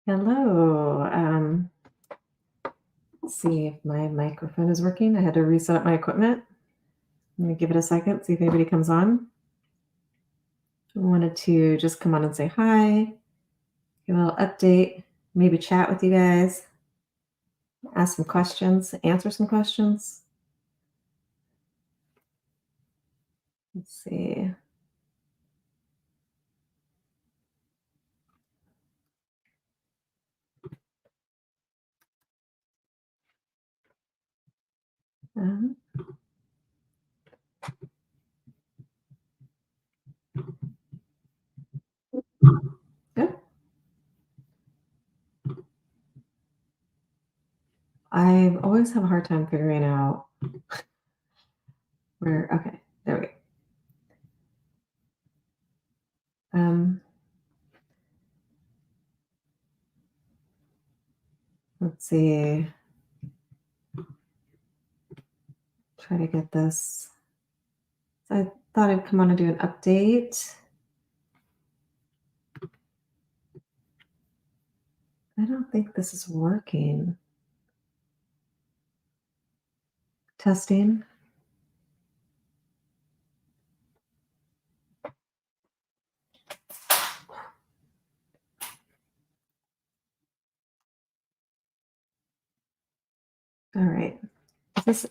Hello. Let's see if my microphone is working. I had to reset up my equipment. Let me give it a second, see if anybody comes on. I wanted to just come on and say hi, give a little update, maybe chat with you guys, ask some questions, answer some questions. Let's see. Um, Good. I always have a hard time figuring out where. Okay, there we go. Um, let's see. Try to get this. So I thought I'd come on and do an update. I don't think this is working. Testing. All right. Is this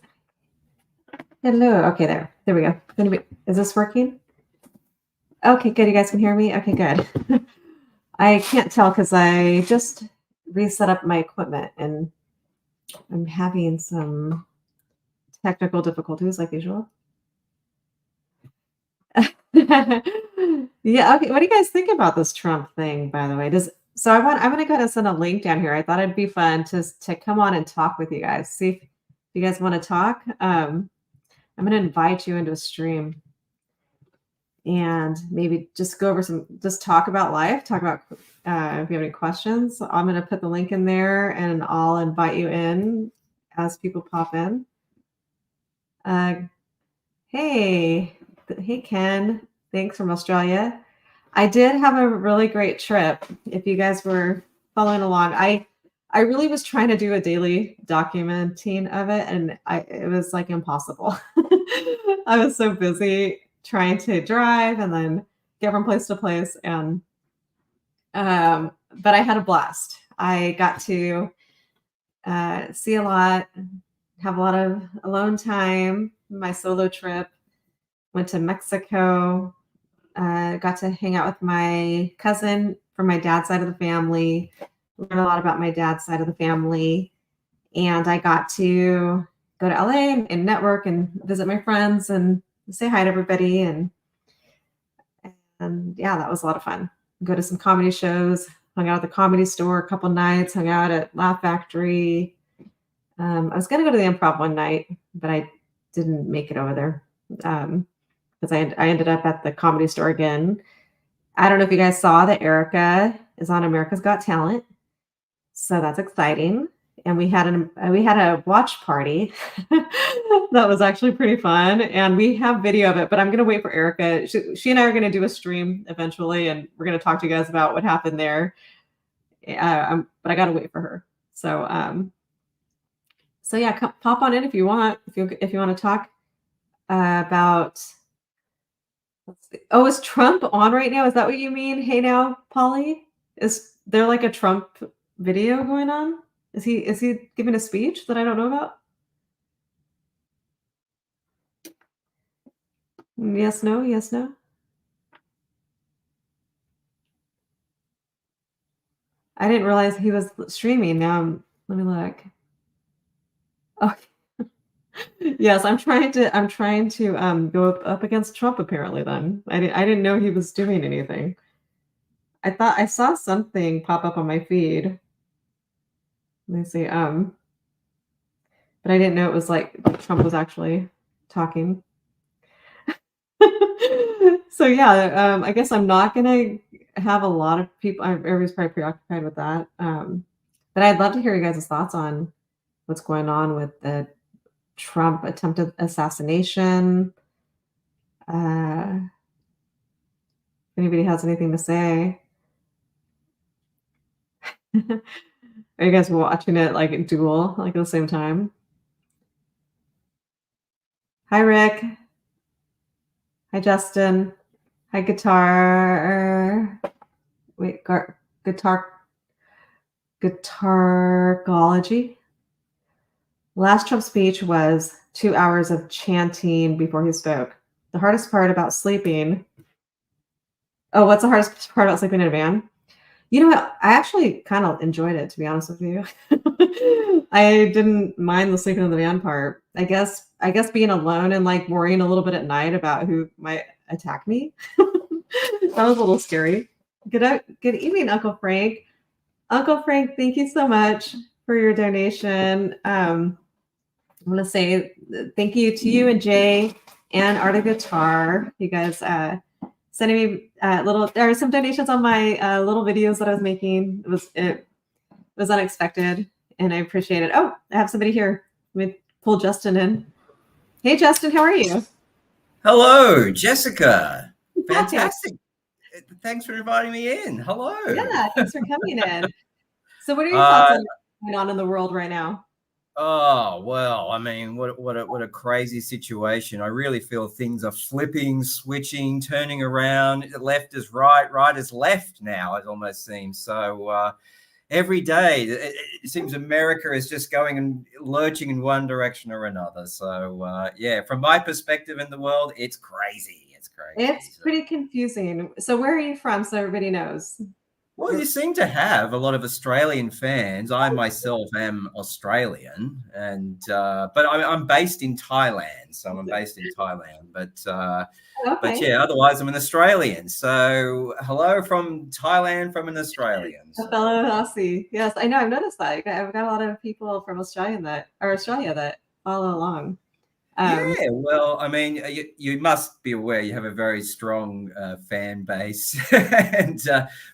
hello? Okay, there we go. Is this working? Okay, good. You guys can hear me? Okay, good. I can't tell because I just reset up my equipment and I'm having some technical difficulties like usual. Yeah, okay. What do you guys think about this Trump thing, by the way? I'm gonna go ahead and send a link down here. I thought it'd be fun to come on and talk with you guys. See if you guys want to talk. I'm gonna invite you into a stream and maybe just go over just talk about life, talk about if you have any questions. I'm going to put the link in there and I'll invite you in as people pop in. Uh, hey, hey, Ken. Thanks from Australia. I did have a really great trip. If you guys were following along, I really was trying to do a daily documenting of it, and it was like impossible. I was so busy trying to drive and then get from place to place, and but I had a blast. I got to see a lot, have a lot of alone time. My solo trip, went to Mexico, got to hang out with my cousin from my dad's side of the family, learn a lot about my dad's side of the family. And I got to go to LA and network and visit my friends and say hi to everybody. And yeah, that was a lot of fun. Go to some comedy shows, hung out at the Comedy Store a couple nights, hung out at Laugh Factory. I was going to go to the Improv one night, but I didn't make it over there because I ended up at the Comedy Store again. I don't know if you guys saw that Erica is on America's Got Talent, so that's exciting. And we had a watch party that was actually pretty fun, and we have video of it. But I'm gonna wait for Erica. She and I are gonna do a stream eventually, and we're gonna talk to you guys about what happened there. But I gotta wait for her. So yeah, pop on in if you want. If you want to talk about. Let's see. Oh, is Trump on right now? Is that what you mean? Hey now, Polly? Is there like a Trump video going on? Is he giving a speech that I don't know about? Yes, no, yes, no. I didn't realize he was streaming. Let me look. Oh, yes, I'm trying to go up against Trump apparently then. I didn't know he was doing anything. I thought I saw something pop up on my feed. Let me see. But I didn't know it was like Trump was actually talking. So yeah, I guess I'm not gonna have a lot of people. Everybody's probably preoccupied with that. But I'd love to hear you guys' thoughts on what's going on with the Trump attempted assassination. If anybody has anything to say. Are you guys watching it like dual, like at the same time? Hi, Rick. Hi, Justin. Hi, guitar. Wait, guitarology. Last Trump speech was 2 hours of chanting before he spoke. The hardest part about sleeping. Oh, what's the hardest part about sleeping in a van? You know what? I actually kind of enjoyed it, to be honest with you. I didn't mind the sleeping in the van part. I guess being alone and like worrying a little bit at night about who might attack me. That was a little scary. Good evening, Uncle Frank. Uncle Frank, thank you so much for your donation. I want to say thank you to you and Jay and Art of Guitar. You guys sending me there are some donations on my little videos that I was making. It was unexpected and I appreciate it. Oh, I have somebody here. Let me pull Justin in. Hey Justin, how are you? Hello, Jessica. Fantastic. Thanks for inviting me in. Hello. Yeah, thanks for coming in. So what are your thoughts on what's going on in the world right now? Oh, well, I mean, what a crazy situation. I really feel things are flipping, switching, turning around. Left is right, right is left now, it almost seems. So every day it seems America is just going and lurching in one direction or another. So yeah, from my perspective in the world, it's crazy. It's crazy. It's pretty confusing. So where are you from so everybody knows? Well, you seem to have a lot of Australian fans. I myself am Australian, and but I'm based in Thailand, so I'm based in Thailand. But Okay. yeah, otherwise I'm an Australian. So hello from Thailand, from an Australian. A fellow Aussie. Yes, I know. I've noticed that. I've got a lot of people from Australia that follow along. Yeah, well, I mean, you must be aware you have a very strong fan base and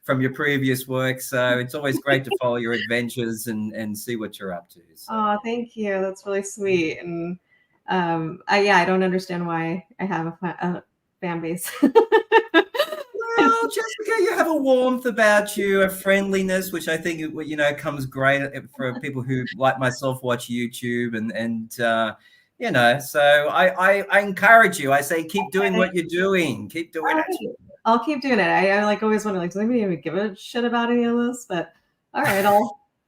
from your previous work. So it's always great to follow your adventures and see what you're up to. So. Oh, thank you. That's really sweet. And I don't understand why I have a fan base. Well, Jessica, you have a warmth about you, a friendliness, which I think comes great for people who, like myself, watch YouTube and. So I encourage you. I say, keep doing what you're doing. Keep doing it. I'll keep doing it. I like always wonder, like, does anybody even give a shit about any of this? But all right,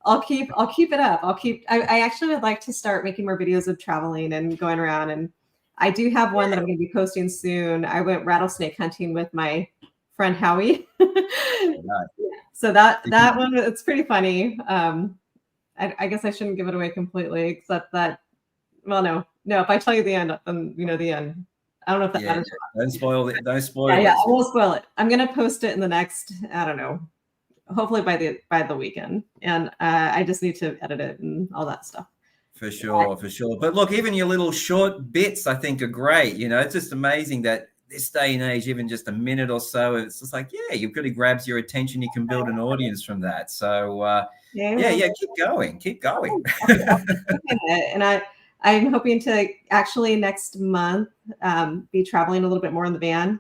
I'll keep it up. I actually would like to start making more videos of traveling and going around. And I do have one that I'm going to be posting soon. I went rattlesnake hunting with my friend Howie. So that one, it's pretty funny. I guess I shouldn't give it away completely, except that, well, no, if I tell you the end, then you know the end. I don't know if that matters. Don't spoil it. Don't spoil it. Yeah, I won't spoil it. I'm gonna post it in the next, I don't know, hopefully by the weekend. And I just need to edit it and all that stuff. For sure. But look, even your little short bits, I think, are great. It's just amazing that this day and age, even just a minute or so, it's just like, yeah, it really grabs your attention. You can build an audience from that. So keep going. And I'm hoping to actually next month be traveling a little bit more in the van.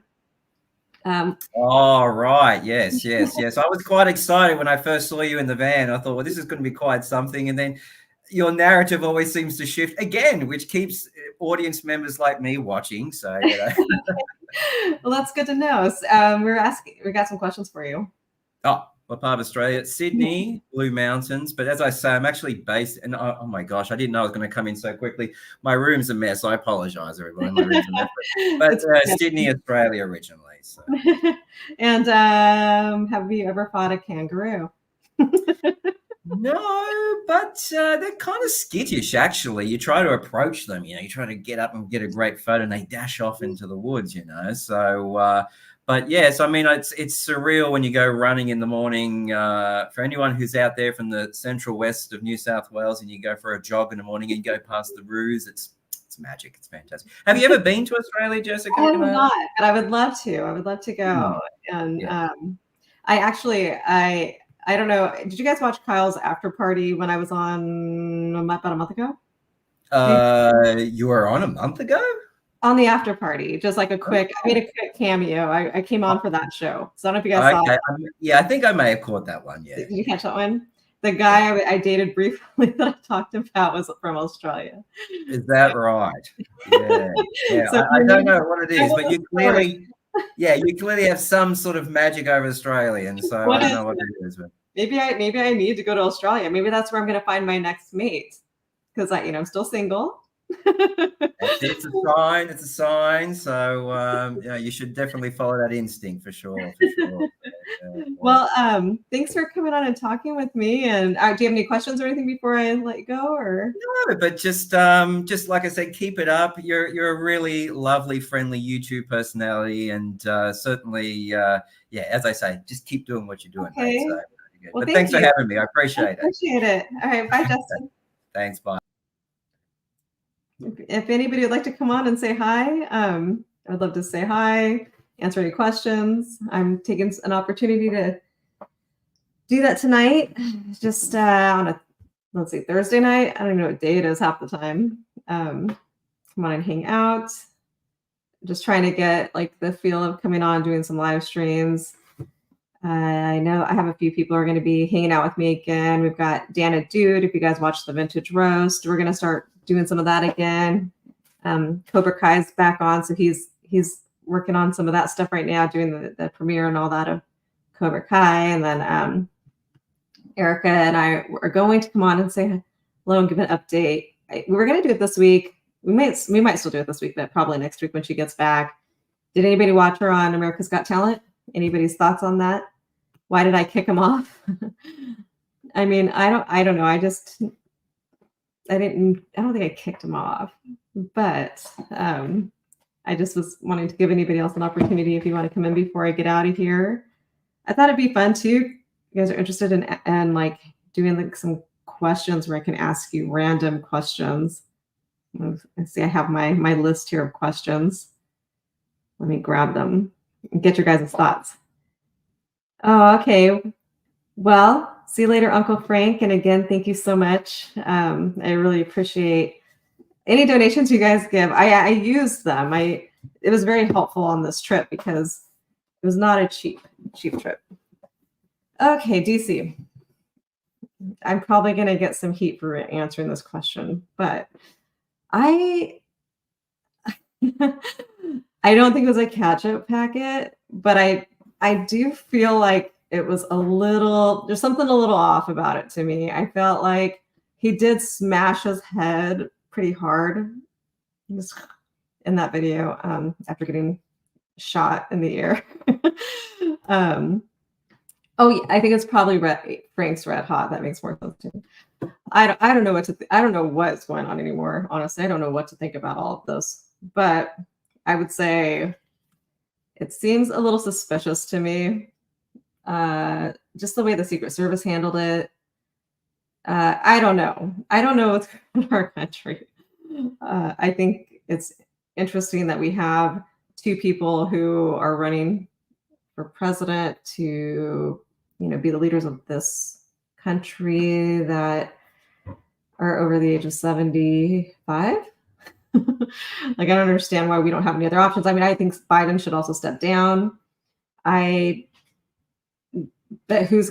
All right. Yes. I was quite excited when I first saw you in the van. I thought, well, this is going to be quite something. And then your narrative always seems to shift again, which keeps audience members like me watching. So, Well, that's good to know. We got some questions for you. Oh, what part of Australia? Sydney, Blue Mountains. But as I say, I'm actually based in, oh my gosh, I didn't know I was going to come in so quickly. My room's a mess. I apologize, everybody. My room's a mess. But Sydney, Australia originally. So. And have you ever fought a kangaroo? No, but they're kind of skittish, actually. You try to approach them, you try to get up and get a great photo and they dash off into the woods, So, but yes, I mean, it's surreal when you go running in the morning. For anyone who's out there from the central west of New South Wales and you go for a jog in the morning and you go past the roos, it's magic. It's fantastic. Have you ever been to Australia, Jessica? I have not, but I would love to. I would love to go. And I don't know. Did you guys watch Kyle's after party when I was on about a month ago? You were on a month ago? On the after party, just like I made a quick cameo. I came on for that show. So I don't know if you guys saw it. Yeah, I think I may have caught that one. Yeah. Did you catch that one? the guy I dated briefly that I talked about was from Australia. Is that right? Yeah. Yeah. So I don't know what it is, but you story. clearly have some sort of magic over Australians. So I What don't is know what it? it is, but Maybe I need to go to Australia. Maybe that's where I'm gonna find my next mate. Because I'm still single. it's a sign. It's a sign. So you should definitely follow that instinct for sure. For sure. Yeah. Well, thanks for coming on and talking with me. And do you have any questions or anything before I let you go? Or No, but just like I said, keep it up. You're a really lovely, friendly YouTube personality, and certainly, as I say, just keep doing what you're doing, mate. okay. So, Well, but thank thanks for you. having me. I I appreciate it. appreciate it. All right, bye, Justin. Thanks. Bye. If anybody would like to come on and say hi, I'd love to say hi, answer any questions. I'm taking an opportunity to do that tonight. Just on a let's see, Thursday night. I don't even know what day it is half the time. Come on and hang out. Just trying to get like the feel of coming on, doing some live streams. I know I have a few people who are going to be hanging out with me again. We've got Dana Dude. If you guys watch the Vintage Roast, we're going to start doing some of that again. Cobra Kai's back on, so he's working on some of that stuff right now, doing the premiere and all that of Cobra Kai. And then Erica and I are going to come on and say hello and give an update. We were going to do it this week. We might still do it this week, but probably next week when she gets back. Did anybody watch her on America's Got Talent? Anybody's thoughts on that? Why did I kick him off? I mean, I don't know. I don't think I kicked him off, but I just was wanting to give anybody else an opportunity if you want to come in before I get out of here. I thought it'd be fun too. You guys are interested in like doing like some questions where I can ask you random questions. Let's see, I have my list here of questions. Let me grab them and get your guys' thoughts. Oh, okay. Well, see you later, Uncle Frank. And again, thank you so much. I really appreciate any donations you guys give. I use them. It was very helpful on this trip because it was not a cheap trip. Okay, DC. I'm probably going to get some heat for answering this question, but I don't think it was a catch-up packet, but I do feel like it was there's something a little off about it to me. I felt like he did smash his head pretty hard in that video after getting shot in the air. Oh, yeah, I think it's probably Frank's Red Hot. That makes more sense too. I don't know I don't know what's going on anymore. Honestly, I don't know what to think about all of this. But I would say it seems a little suspicious to me. Just the way the Secret Service handled it. I don't know. I don't know what's going on in our country. I think it's interesting that we have two people who are running for president to, be the leaders of this country that are over the age of 75. Like, I don't understand why we don't have any other options. I mean, I think Biden should also step down. But who's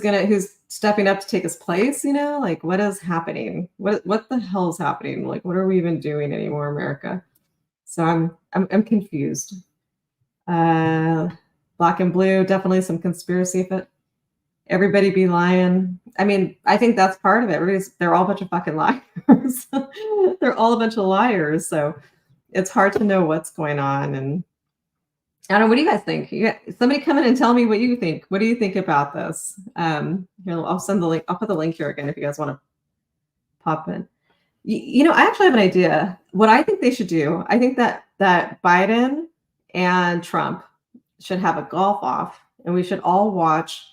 stepping up to take his place? Like, what is happening? What the hell is happening? Like, what are we even doing anymore, America? So I'm confused. Black and blue, definitely some conspiracy. If everybody be lying. I mean, I think that's part of it. They're all a bunch of fucking liars. They're all a bunch of liars. So it's hard to know what's going on. And I don't know. What do you guys think? Somebody come in and tell me what you think. What do you think about this? Here, I'll send the link. I'll put the link here again if you guys want to pop in. I actually have an idea. What I think they should do. I think that Biden and Trump should have a golf off, and we should all watch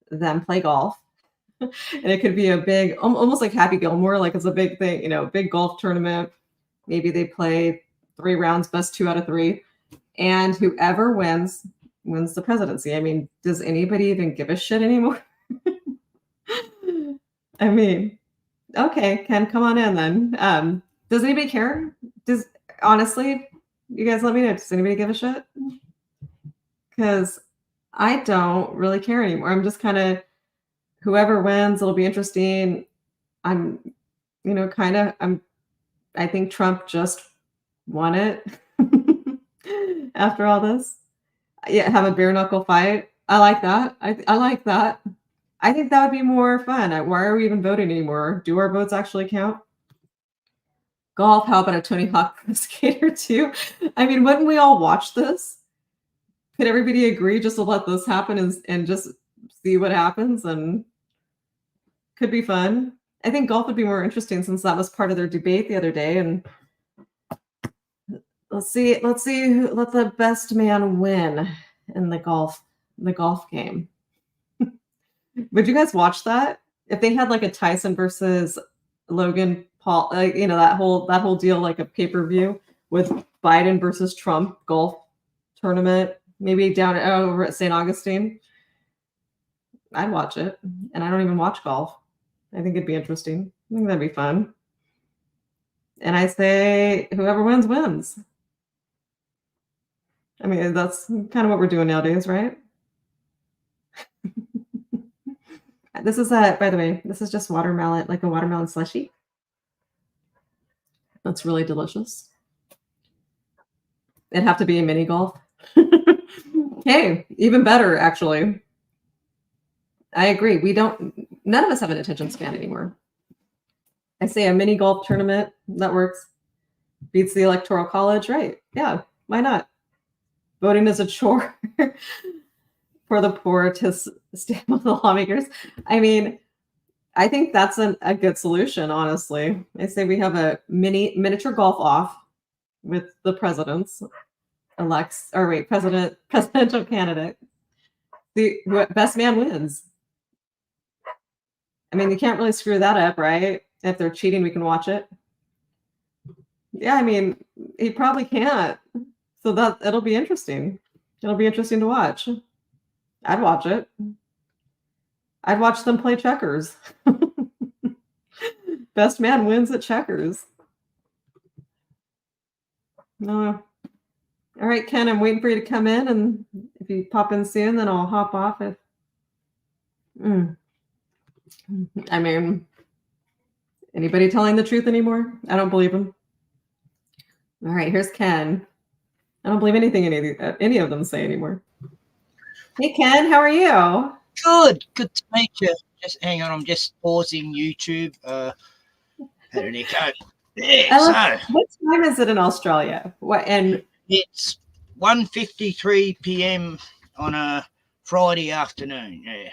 them play golf. And it could be a big, almost like Happy Gilmore, like it's a big thing, big golf tournament. Maybe they play 3 rounds, best 2 out of 3. And whoever wins the presidency. I mean, does anybody even give a shit anymore? I mean, okay, Ken, come on in then. Does anybody care? Honestly, you guys let me know. Does anybody give a shit? Because I don't really care anymore. I'm just kind of, whoever wins, it'll be interesting. I'm, I think Trump just won it after all this. Yeah, have a bare knuckle fight. I like that. I like that. I think that would be more fun. Why are we even voting anymore? Do our votes actually count? Golf, how about a Tony Hawk Pro Skater too? I mean, wouldn't we all watch this? Could everybody agree just to let this happen and just see what happens? And could be fun. I think golf would be more interesting since that was part of their debate the other day. And let's see let the best man win in the golf game. Would you guys watch that? If they had like a Tyson versus Logan Paul, that whole deal, like a pay-per-view with Biden versus Trump golf tournament, maybe down over at St. Augustine, I'd watch it. And I don't even watch golf. I think it'd be interesting. I think that'd be fun. And I say whoever wins wins. I mean, that's kind of what we're doing nowadays, right? This is by the way, this is just watermelon, like a watermelon slushy. That's really delicious. It'd have to be a mini golf. Hey, even better, actually. I agree. None of us have an attention span anymore. I say a mini golf tournament, that works. Beats the electoral college, right? Yeah, why not? Voting is a chore for the poor to stand with the lawmakers. I mean, I think that's a good solution, honestly. I say we have a miniature golf off with the presidential candidate. The best man wins. I mean, you can't really screw that up, right? If they're cheating, we can watch it. Yeah, I mean, he probably can't. So it'll be interesting. It'll be interesting to watch. I'd watch it. I'd watch them play checkers. Best man wins at checkers. No. All right, Ken, I'm waiting for you to come in, and if you pop in soon, then I'll hop off. I mean, anybody telling the truth anymore? I don't believe him. All right, here's Ken. I don't believe anything any of them say anymore. Hey, Ken, how are you? Good to meet you. Just hang on, I'm just pausing YouTube. Had an echo. Yeah, what time is it in Australia? It's 1:53 p.m. on a Friday afternoon. Yeah.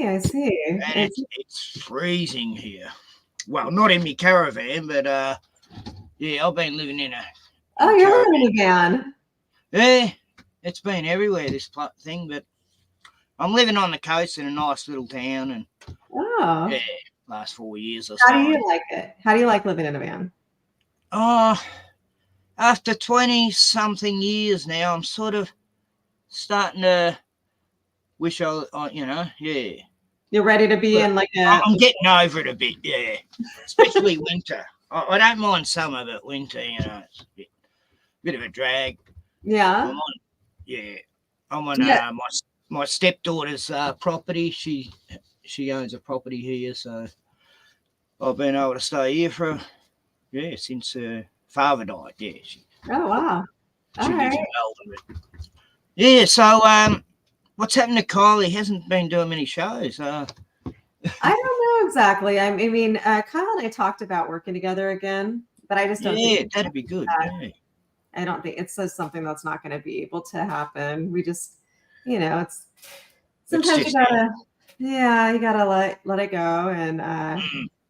I see. And it's freezing here. Well, not in my caravan, but yeah, I've been living in a. Oh, you're living in a van. Yeah, it's been everywhere, this thing, but I'm living on the coast in a nice little town, and yeah, last 4 years or so. How do you like it? How do you like living in a van? After 20-something years now, I'm sort of starting to wish yeah. You're ready to be in like a... I'm getting over it a bit, yeah, especially winter. I don't mind summer, but winter, it's a bit of a drag. Yeah. I'm on my stepdaughter's property. She owns a property here, so I've been able to stay here since her father died. Yeah. Oh wow! She lives in Melbourne. Yeah. So what's happened to Kyle? He hasn't been doing many shows. I don't know exactly. I mean, Kyle and I talked about working together again, but I just don't. Yeah, that'd be good. I don't think it's something that's not going to be able to happen. We just, it's sometimes you gotta let it go. And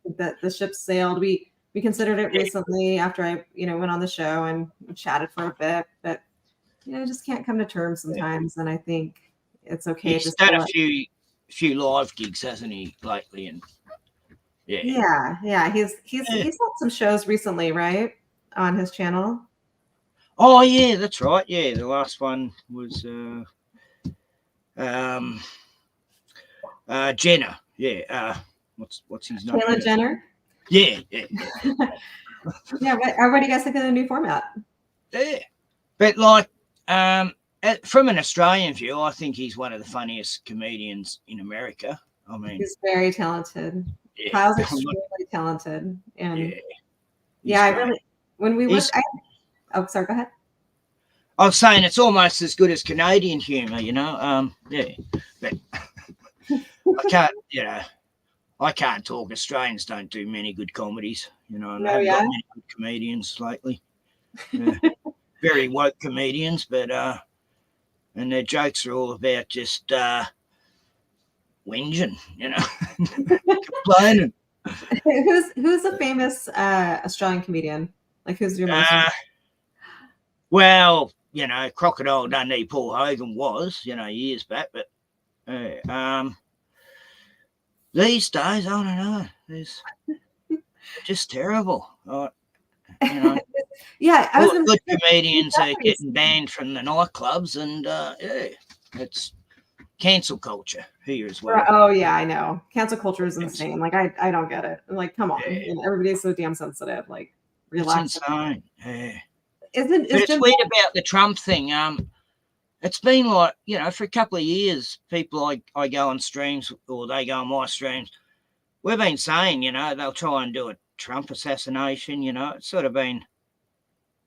the ship sailed. We considered it recently after I went on the show and chatted for a bit, but just can't come to terms sometimes. And I think it's okay. He's done a few live gigs, hasn't he, lately? And yeah. He's had some shows recently, right, on his channel. Oh yeah, that's right. Yeah, the last one was Jenner. Yeah. What's his name? Taylor Jenner. Yeah. Yeah. What do you guys think of the new format? Yeah, but like from an Australian view, I think he's one of the funniest comedians in America. I mean, he's very talented. yeah, Kyle's extremely talented, and yeah, I really when we He's- looked. Oh, sorry. Go ahead. I was saying it's almost as good as Canadian humour, you know. Yeah, but I can't, you know, I can't talk. Australians don't do many good comedies, you know, and they haven't got many good comedians lately. Yeah. Very woke comedians, but and their jokes are all about just whinging, you know, complaining. Who's a famous Australian comedian? Like, who's your most? Well, you know, Crocodile Dundee, Paul Hogan was, you know, years back, but these days, I don't know. It's just terrible. You know, Yeah, I was good comedians are getting banned from the nightclubs, and yeah, it's cancel culture here as well. Oh yeah, I know. Cancel culture is insane. Like I don't get it. I'm like, come on, you know, everybody's so damn sensitive. Like, relax. It's insane. Yeah. It's weird about the Trump thing. It's been like, you know, for a couple of years, people I go on streams or they go on my streams. We've been saying, you know, they'll try and do a Trump assassination. You know, it's sort of been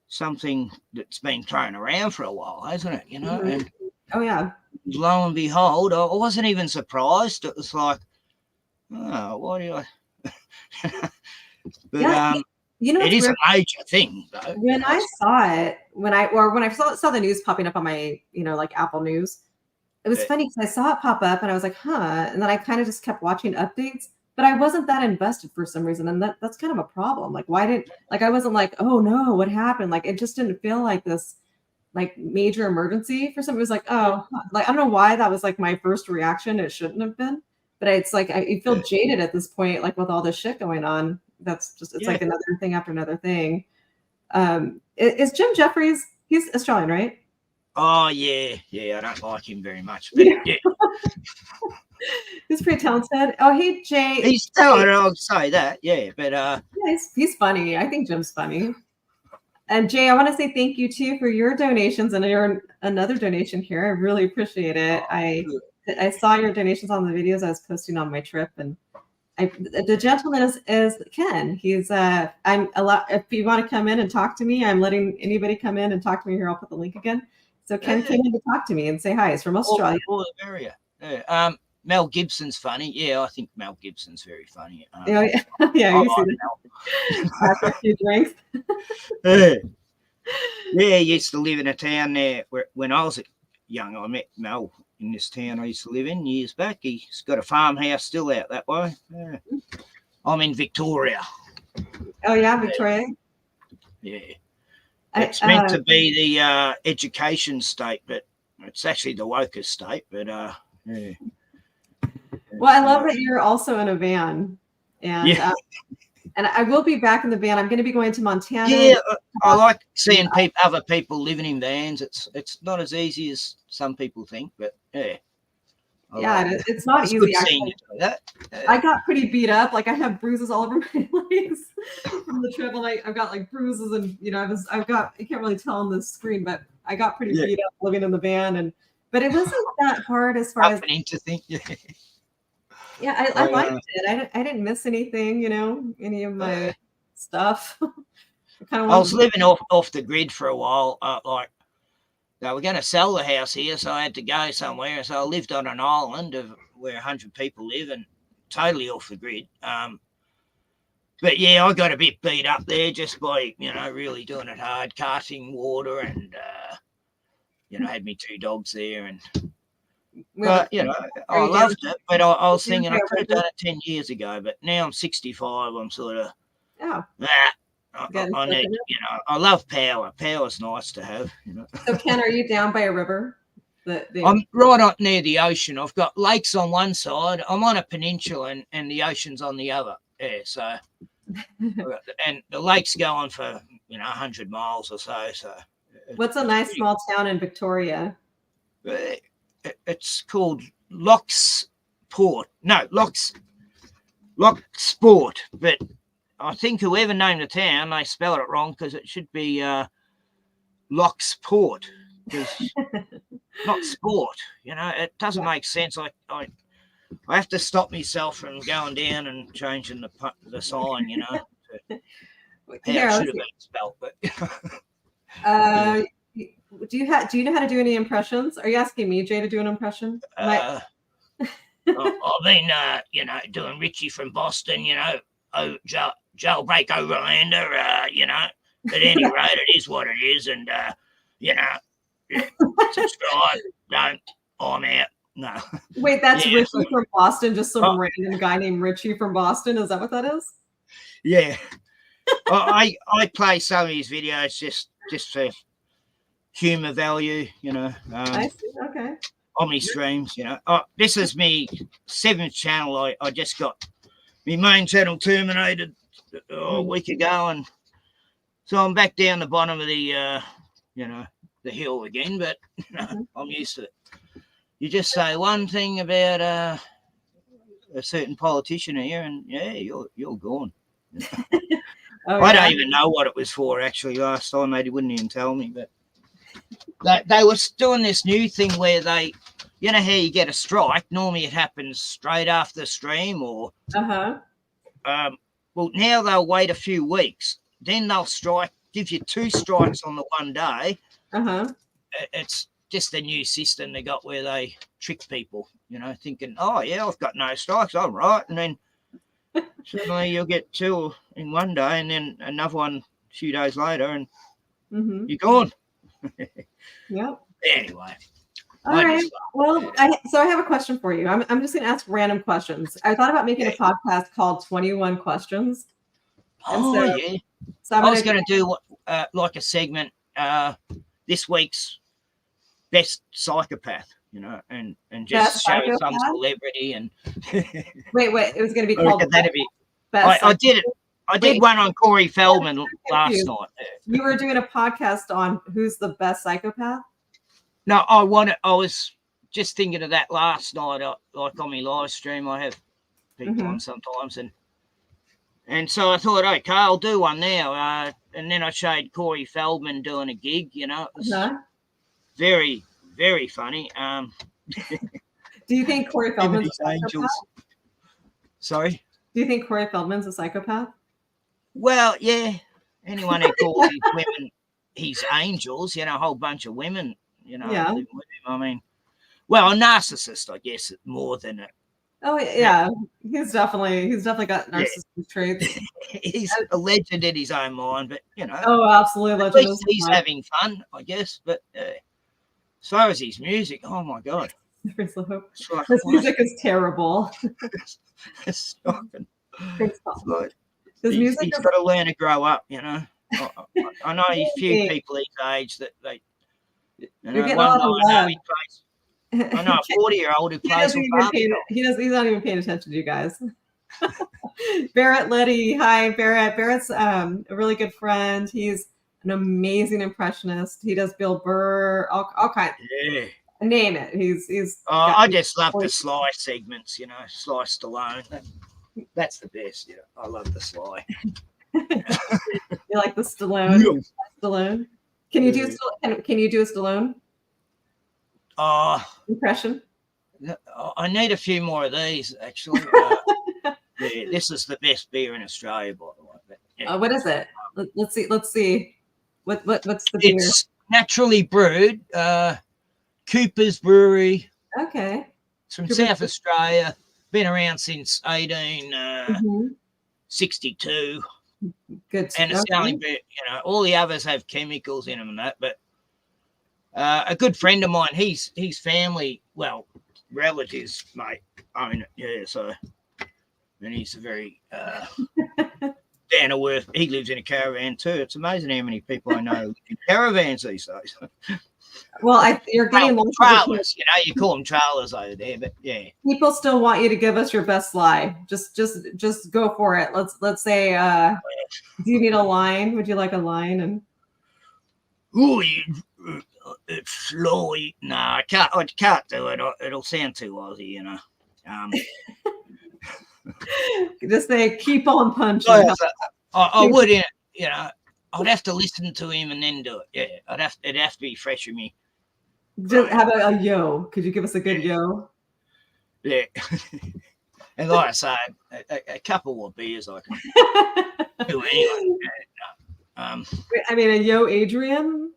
something that's been thrown around for a while, hasn't it? You know, and oh yeah, lo and behold, I wasn't even surprised. It was like, oh, why do I? But yeah, you know, it is a major thing, though. When I saw it, when I saw the news popping up on my, you know, like Apple News, it was funny because I saw it pop up and I was like, huh, and then I kind of just kept watching updates, but I wasn't that invested for some reason, and that's kind of a problem. Like, I wasn't like, oh no, what happened? Like, it just didn't feel like this like major emergency for some. It was like, oh, like I don't know why that was like my first reaction. It shouldn't have been, but it's like I feel jaded at this point, like with all this shit going on. That's just it's like another thing after another thing. Is Jim Jeffries? He's Australian, right? Oh yeah. I don't like him very much, but yeah. He's pretty talented. Oh, hey Jay. He's talented. I'll say that. Yeah, but yeah, he's funny. I think Jim's funny. And Jay, I want to say thank you too for your donations and another donation here. I really appreciate it. I saw your donations on the videos I was posting on my trip, and the gentleman is Ken. He's I'm a lot. If you want to come in and talk to me, I'm letting anybody come in and talk to me here. I'll put the link again. So Ken came in to talk to me and say hi. He's from Australia. All the area. Yeah. Mel Gibson's funny. Yeah, I think Mel Gibson's very funny. Yeah, you see that. After a few drinks. Yeah, he used to live in a town there when I was young. I met Mel in this town I used to live in years back. He's got a farmhouse still out that way. Yeah. I'm in Victoria. Oh yeah, Victoria. Yeah. It's meant to be the education state, but it's actually the wokest state. But yeah. Well, I love that you're also in a van, and and I will be back in the van. I'm going to be going to Montana. Yeah, I like seeing other people living in vans. It's not as easy as some people think, but yeah. It's not easy. Actually. I got pretty beat up. Like I have bruises all over my legs from the trip. And I've got like bruises, and you know, I can't really tell on the screen, but I got pretty beat up living in the van, but it wasn't that hard as far as to think. Yeah, I liked it. I didn't miss anything, you know, any of my stuff. I was living off the grid for a while. Like they were going to sell the house here, so I had to go somewhere. So I lived on an island where 100 people live, and totally off the grid. But yeah, I got a bit beat up there just by, you know, really doing it hard, carting water, and you know, had me 2 dogs there, and you know, I loved it. But I was thinking I could have done it 10 years ago. But now I'm 65. I'm sort of I need, you know, I love power. Power's nice to have, you know. So Ken, are you down by a river? I'm right up near the ocean. I've got lakes on one side. I'm on a peninsula, and the ocean's on the other. Yeah, so and the lake's going for, you know, 100 miles or so. So what's a nice small town in Victoria? It's called Locksport. No, Locksport. But I think whoever named the town, they spell it wrong, because it should be Locksport. Not sport, you know. It doesn't make sense. I have to stop myself from going down and changing the sign, you know, how Here, it should have been spelled. But do you know how to do any impressions? Are you asking me, Jay, to do an impression? I've been, you know, doing Richie from Boston, you know, jailbreak Overlander, you know. At any rate, it is what it is, and you know, subscribe. Don't. I'm out. No. Wait, that's Richie from Boston. Just some random guy named Richie from Boston. Is that what that is? Yeah. I play some of his videos just for humor value, you know. I see. Okay. On my streams, you know. This is me 7th channel. I just got my main channel terminated a week ago, and so I'm back down the bottom of the you know, the hill again. But you know, I'm used to it. You just say one thing about a certain politician here, and yeah, you're gone. I don't even know what it was for. Actually, last time they wouldn't even tell me, but they were doing this new thing where they, you know how you get a strike. Normally, it happens straight after the stream, or well, now they'll wait a few weeks, then they'll give you 2 strikes on the one day. It's just a new system they got where they trick people, you know, thinking, oh yeah, I've got no strikes, all right, and then suddenly you'll get 2 in one day, and then another one a few days later, and you're gone. Yep. Anyway. All right. Well, so I have a question for you. I'm just going to ask random questions. I thought about making a podcast called 21 Questions. Yeah. So I was going to do like a segment, this week's best psychopath, you know, and just show some celebrity and. wait, it was going to be called. I did it. I did one on Corey Feldman last night. You were doing a podcast on who's the best psychopath? No, I was just thinking of that last night. Like on my live stream, I have people on sometimes, and so I thought, okay, I'll do one now. And then I showed Corey Feldman doing a gig. You know, it was very, very funny. Do you think Corey Feldman's a psychopath? Sorry? Do you think Corey Feldman's a psychopath? Well, yeah. Anyone who calls his women his angels, you know, a whole bunch of women, you know, living with him. I mean, well, a narcissist, I guess, more than a. Oh yeah, he's definitely got narcissistic traits. He's a legend in his own mind, but you know. Oh, absolutely, at least he's having fun, I guess. But as far as his music, oh my god, his music is terrible. It's shocking. His music. He's got to learn to grow up, you know. I know a few people his age that they. You know, I know a 40-year-old who plays with Barbie. He's not even paying attention to you guys. Barrett Liddy. Hi, Barrett. Barrett's a really good friend. He's an amazing impressionist. He does Bill Burr, all kinds. Yeah. Name it. He's I just love the Sly segments, you know, Sly Stallone. That's the best, you know. I love the Sly. You like the Stallone? Yeah. Stallone? Can you do a Stallone? Impression? I need a few more of these, actually. This is the best beer in Australia, by the way. But, what is it? Let's see. What's the beer? It's naturally brewed. Cooper's Brewery. Okay. It's from South Australia. Been around since 1862. Good stuff. And it's only, you know, all the others have chemicals in them and that, but a good friend of mine, his family, well, relatives, mate, own it. Yeah, so, and he's a very down to earth. He lives in a caravan too. It's amazing how many people I know live in caravans these days. Well, you're getting trailers. You know, you call them trailers over there, but yeah. People still want you to give us your best lie. Just go for it. Let's say, do you need a line? Would you like a line? And it's slowly. No, I can't do it. It'll sound too Aussie, you know. Just say, keep on punching. I would, you know. I'd have to listen to him and then do it. Yeah, it'd have to be fresh in me. Just have a yo. Could you give us a good yo? Yeah. And like I say, a couple of beers I can do anyway. I mean, a yo, Adrian.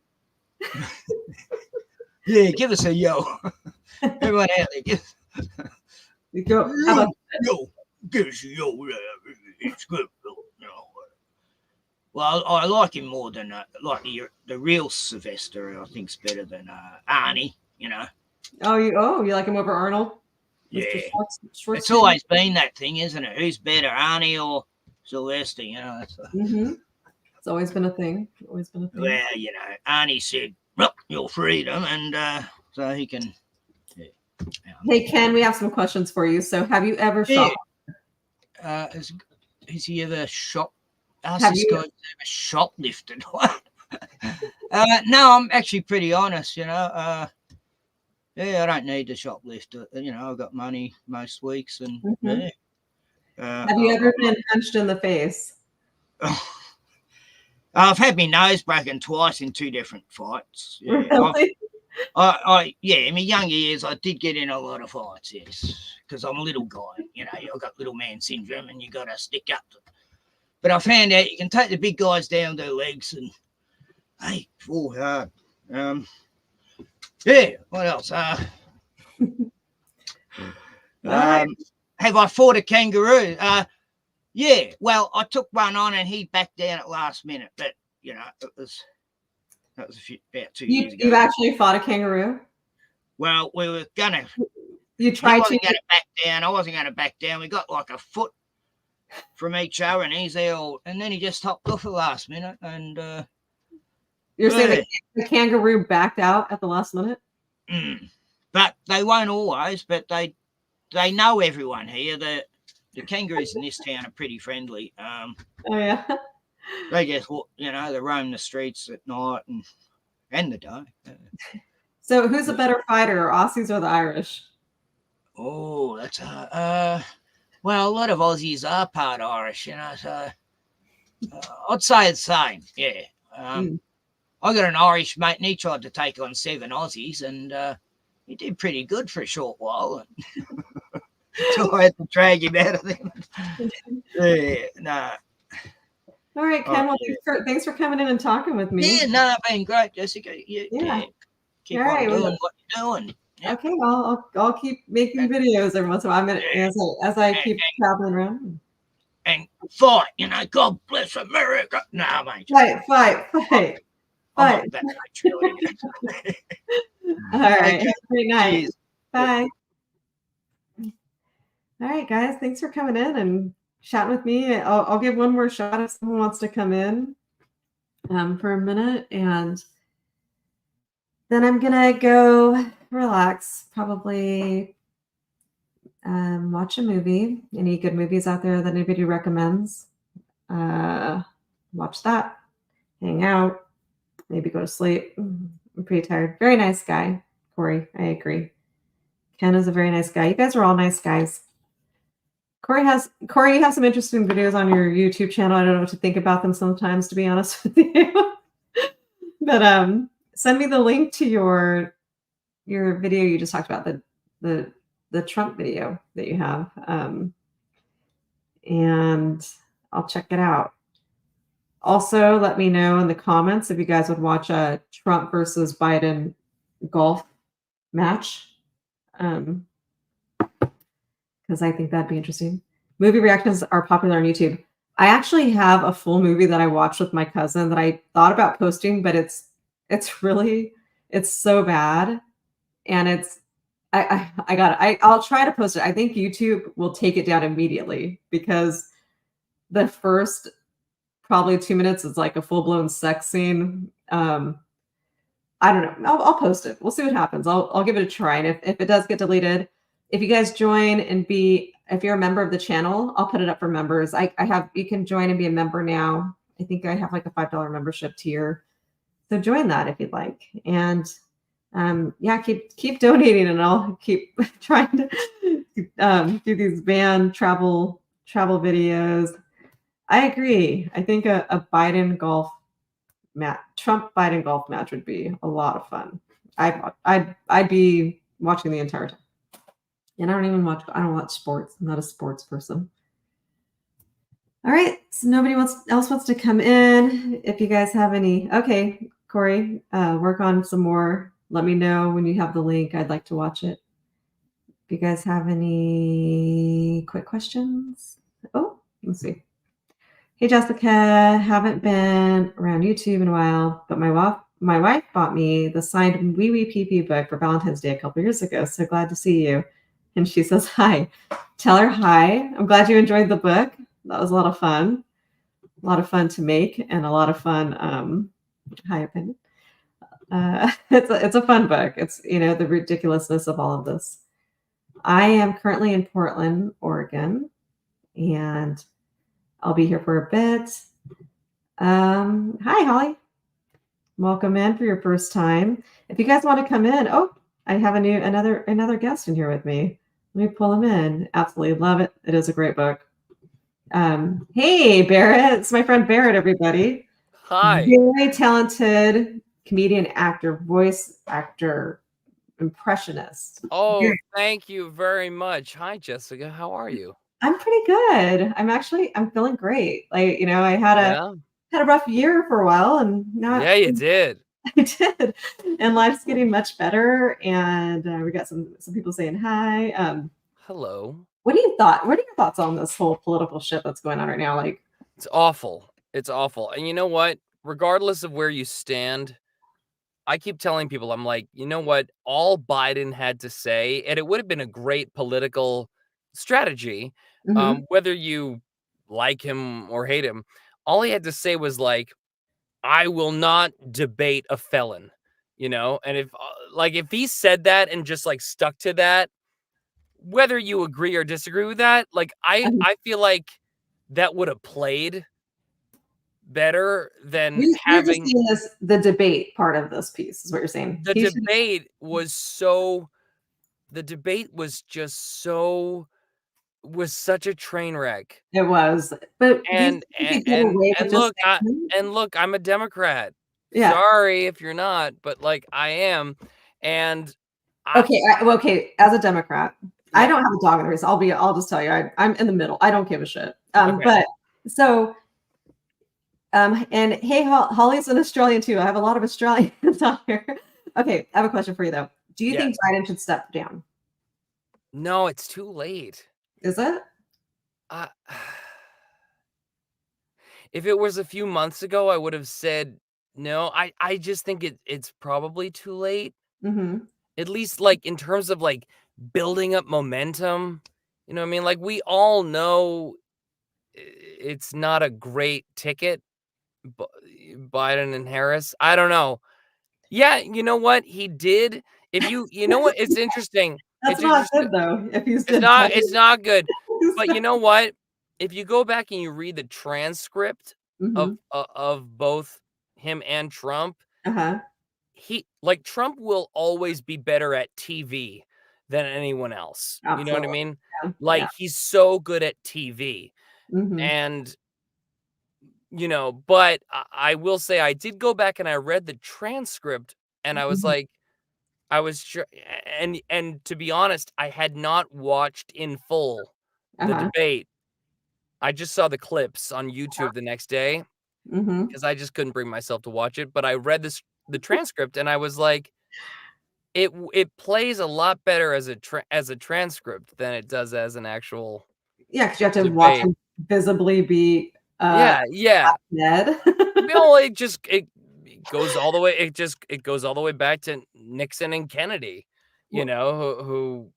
Yeah, give us a yo. Everyone out there, You go. How about yo, give us a yo. It's good. You know. Well, I like him more than like the real Sylvester. I think's better than Arnie. You know. you like him over Arnold? Yeah. Schwartz It's always been that thing, isn't it? Who's better, Arnie or Sylvester? You know. It's always been a thing. Always been a thing. Well, you know, Arnie said, "Well, your freedom," and so he can. Yeah. Hey, Ken, we have some questions for you. So, have you ever shopped? Has he ever shop? Have This you- guy's ever shoplifted? No, I'm actually pretty honest. You know, yeah, I don't need to shoplift. You know, I've got money most weeks, and yeah. Have you ever been punched in the face? I've had my nose broken twice in 2 different fights. Yeah. Really? In my younger years, I did get in a lot of fights, yes, because I'm a little guy. You know, I've got little man syndrome, and you got to stick up to it. But I found out you can take the big guys down their legs, and hey, fall hard. Yeah. What else? Have I fought a kangaroo? Yeah. Well, I took one on, and he backed down at last minute. But you know, that was about 2 years ago. You've actually fought a kangaroo? Well, we were gonna. You tried to get back down. I wasn't going to back down. We got like a foot from each other, and he's there, and then he just hopped off at the last minute. And you're saying the kangaroo backed out at the last minute? But they won't always. But they know everyone here. The kangaroos in this town are pretty friendly. Oh yeah. They just they roam the streets at night and the day. So who's a better fighter, Aussies or the Irish? Oh, that's well, a lot of Aussies are part Irish, you know. So I'd say the same. Yeah. I got an Irish mate, and he tried to take on 7 Aussies, and he did pretty good for a short while. So I had to drag him out of them. Yeah, no. All right, Ken. Well, thanks for coming in and talking with me. Yeah, no, been great, Jessica. Yeah. Keep on doing what you're doing. Yeah. Okay, well, I'll keep making videos every once in a while. I'm gonna, as I keep traveling around. And fight, God bless America. No, mate. Fight. I'm not that much, really. All right. Have a great night. Cheers. Bye. All right, guys. Thanks for coming in and chatting with me. I'll give one more shot if someone wants to come in for a minute, and then I'm gonna go relax, probably watch a movie. Any good movies out there that anybody recommends? Watch that, hang out, maybe go to sleep. I'm pretty tired. Very nice guy, Corey. I agree. Ken is a very nice guy. You guys are all nice guys. Corey, you have some interesting videos on your YouTube channel. I don't know what to think about them sometimes, to be honest with you. But send me the link to your video you just talked about, the Trump video that you have, and I'll check it out. Also, let me know in the comments if you guys would watch a Trump versus Biden golf match, because I think that'd be interesting. Movie reactions are popular on YouTube. I actually have a full movie that I watched with my cousin that I thought about posting, but it's so bad, and I'll try to post it. I think YouTube will take it down immediately because the first probably 2 minutes is like a full-blown sex scene. I don't know. I'll post it. We'll see what happens. I'll give it a try, and if it does get deleted, if you guys join and if you're a member of the channel, I'll put it up for members. You can join and be a member now. I think I have like a $5 membership tier. So join that if you'd like. And keep donating, and I'll keep trying to do these band travel videos. I agree. I think a Trump Biden golf match would be a lot of fun. I'd be watching the entire time. And I don't watch sports. I'm not a sports person. All right. So nobody else wants to come in. If you guys have any, okay, Corey, work on some more. Let me know when you have the link. I'd like to watch it. If you guys have any quick questions. Oh, let's see. Hey, Jessica, haven't been around YouTube in a while, but my wife bought me the signed Wee Wee Pee Pee book for Valentine's Day a couple years ago. So glad to see you. And she says hi. Tell her hi. I'm glad you enjoyed the book. That was a lot of fun. A lot of fun to make and a lot of fun. Hi, opinion. It's a fun book. It's, the ridiculousness of all of this. I am currently in Portland, Oregon, and I'll be here for a bit. Hi, Holly. Welcome in for your first time. If you guys want to come in, I have another guest in here with me. Let me pull him in. Absolutely love it. It is a great book. Hey, Barrett. It's my friend Barrett, everybody. Hi. Very talented comedian, actor, voice actor, impressionist. Oh, thank you very much. Hi, Jessica. How are you? I'm pretty good. I'm feeling great. Like, I had a rough year for a while, and now yeah, you did. I did, and life's getting much better. And we got some people saying hi. Hello. What are your thoughts on this whole political shit that's going on right now? Like, it's awful. It's awful. And you know what? Regardless of where you stand, I keep telling people, I'm like, you know what? All Biden had to say, and it would have been a great political strategy, whether you like him or hate him. All he had to say was like, I will not debate a felon, and if he said that and just like stuck to that, whether you agree or disagree with that, like I feel like that would have played better than you're just seeing the debate part of this piece is what you're saying. The debate was such a train wreck. It was, but look, I'm a Democrat. Yeah. Sorry if you're not, but like I am, and okay. As a Democrat, yeah. I don't have a dog in the race. I'll just tell you, I'm in the middle. I don't give a shit. But so. And hey, Holly's an Australian too. I have a lot of Australians out here. Okay, I have a question for you though. Do you think Biden should step down? No, it's too late. Is it? If it was a few months ago, I would have said no. I just think it's probably too late. Mm-hmm. At least like in terms of like building up momentum. You know what I mean? Like we all know it's not a great ticket. Biden and Harris. I don't know. Yeah, you know what he did. If you know what, it's interesting. That's not good though. If he's it's not good. But you know what? If you go back and you read the transcript of both him and Trump, Trump will always be better at TV than anyone else. Absolutely. You know what I mean? Yeah. Like he's so good at TV, and. But I will say I did go back and I read the transcript and I was like, I was sure. And to be honest, I had not watched in full the debate. I just saw the clips on YouTube the next day because I just couldn't bring myself to watch it. But I read the transcript and I was like, it plays a lot better as a transcript than it does as an actual. Yeah, because you have to watch him visibly be. Dead. No, it goes all the way. It goes all the way back to Nixon and Kennedy. Who.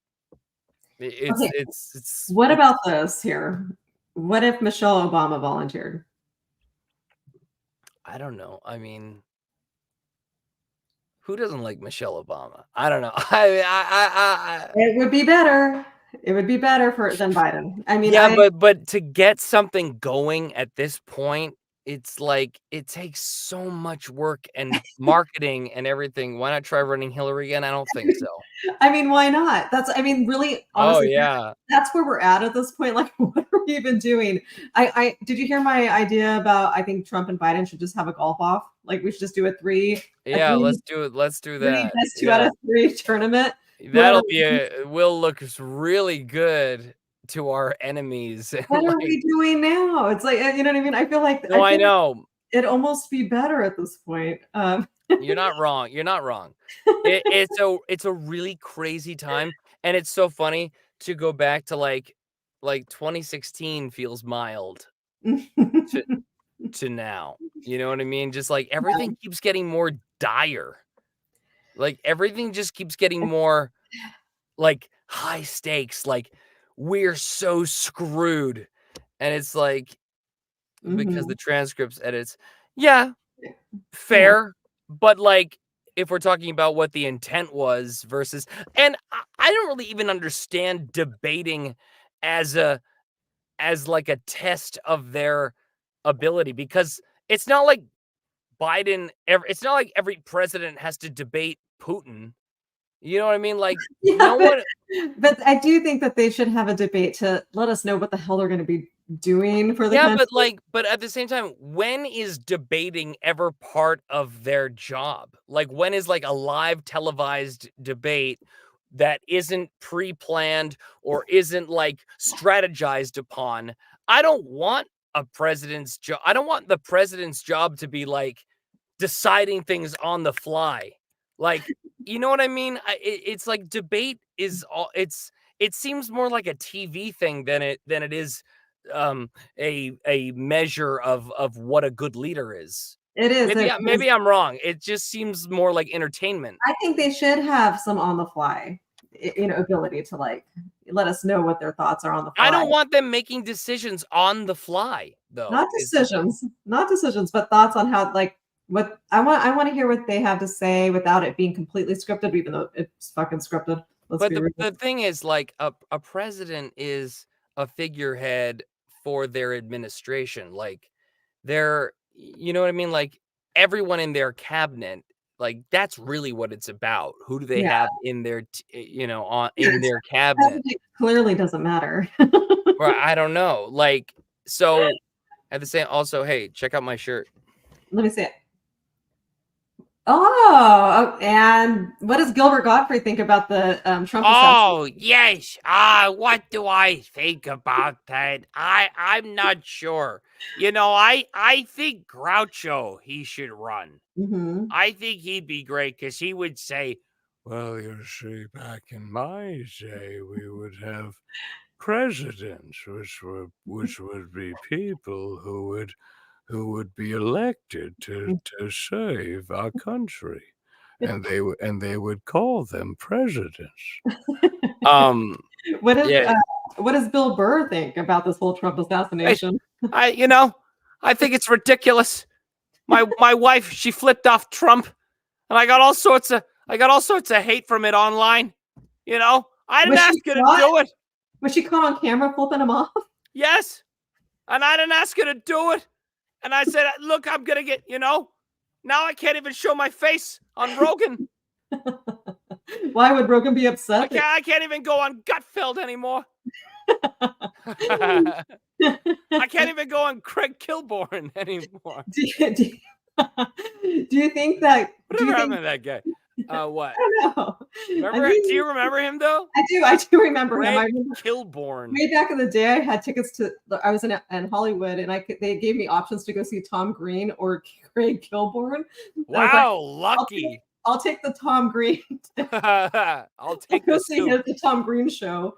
It's. What about this here? What if Michelle Obama volunteered? I don't know. I mean, who doesn't like Michelle Obama? I don't know. It would be better. It would be better than Biden. I mean, but to get something going at this point, it's like it takes so much work and marketing and everything. Why not try running Hillary again? I don't think so. I mean, why not? Really, honestly, that's where we're at this point. Like, what are we even doing? Did you hear my idea about? I think Trump and Biden should just have a golf off. Like, we should just do a three. Yeah, let's do it. Let's do that. 2 out of 3 tournament. That'll be will look really good to our enemies. What are we doing now? It's like, you know what I mean? I feel like No, I know. it'd almost be better at this point. You're not wrong. You're not wrong. It's a really crazy time, and it's so funny to go back to like 2016 feels mild to now. You know what I mean? Just like everything keeps getting more dire. Like everything just keeps getting more like high stakes. Like we're so screwed, and it's like because the transcripts edits. Yeah, fair, but like if we're talking about what the intent was versus, and I don't really even understand debating as like a test of their ability, because it's not like it's not like every president has to debate Putin. You know what I mean? Like no one. But I do think that they should have a debate to let us know what the hell they're going to be doing for the country. But at the same time, when is debating ever part of their job? Like when is like a live televised debate that isn't pre-planned or isn't like strategized upon? I don't want a president's job. I don't want the president's job to be like deciding things on the fly. Like, you know what I mean? It's like debate is all it seems more like a TV thing than it is a measure of what a good leader is. It is. Maybe I'm wrong. It just seems more like entertainment. I think they should have some on the fly, ability to like let us know what their thoughts are on the fly. I don't want them making decisions on the fly, though. Not decisions, but thoughts on how like what I want to hear what they have to say without it being completely scripted, even though it's fucking scripted. But the thing is, like a president is a figurehead for their administration. Like they're, you know what I mean? Like everyone in their cabinet, like that's really what it's about. Who do they have in their, in their cabinet? Clearly doesn't matter. Well, I don't know. Like, so at the same, also, hey, check out my shirt. Let me see it. Oh, and what does Gilbert Gottfried think about the Trump? Oh, yes. What do I think about that? I'm not sure. You know, I think Groucho, he should run. I think he'd be great because he would say, well, you see, back in my day, we would have presidents, which would be people who would be elected to save our country, and they would call them presidents. What does Bill Burr think about this whole Trump assassination? I think it's ridiculous. My wife, she flipped off Trump, and I got all sorts of hate from it online. You know, I didn't ask her to do it. Was she caught on camera flipping him off? Yes, and I didn't ask her to do it. And I said, look, I'm going to get, now I can't even show my face on Rogan. Why would Rogan be upset? I can't even go on Gutfeld anymore. I can't even go on Craig Kilborn anymore. Do you think that... Whatever happened to that guy? What? I don't know. Do you remember him, though? I do remember him. Kilborn. Way back in the day, I had tickets to... I was in Hollywood, and they gave me options to go see Tom Green or Craig Kilborn. Wow, lucky. I'll take the Tom Green. I'll take the see the Tom Green show.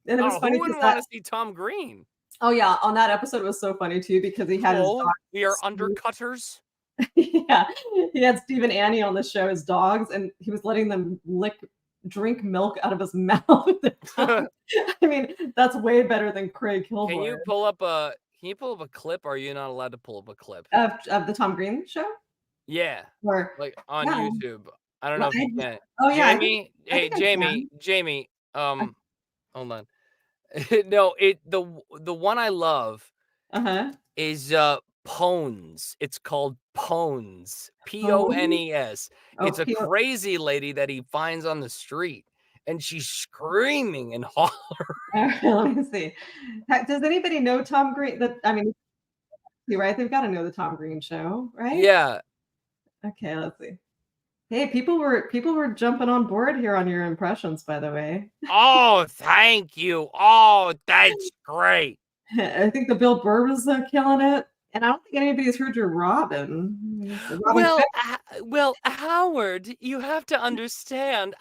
And it was funny. Who wouldn't want to see Tom Green? Oh, yeah. On that episode, it was so funny, too, because he had his dog. We are undercutters. Yeah, he had Steve and Annie on the show as dogs, and he was letting them drink milk out of his mouth. I mean, that's way better than Craig Kilborn. Can you pull up a clip? Or are you not allowed to pull up a clip of the Tom Green show? Yeah, or like on YouTube. I don't know if you can. Oh yeah, Jamie. Jamie. Hold on. No, the one I love is Pones. It's called Pones. Pones. It's a crazy lady that he finds on the street, and she's screaming and hollering. Let me see. Does anybody know Tom Green? Right? They've got to know the Tom Green show, right? Yeah. Okay, let's see. Hey, people were jumping on board here on your impressions, by the way. Oh, thank you. Oh, that's great. I think the Bill Burr was killing it, and I don't think anybody's heard your Robin. Well, Howard, you have to understand.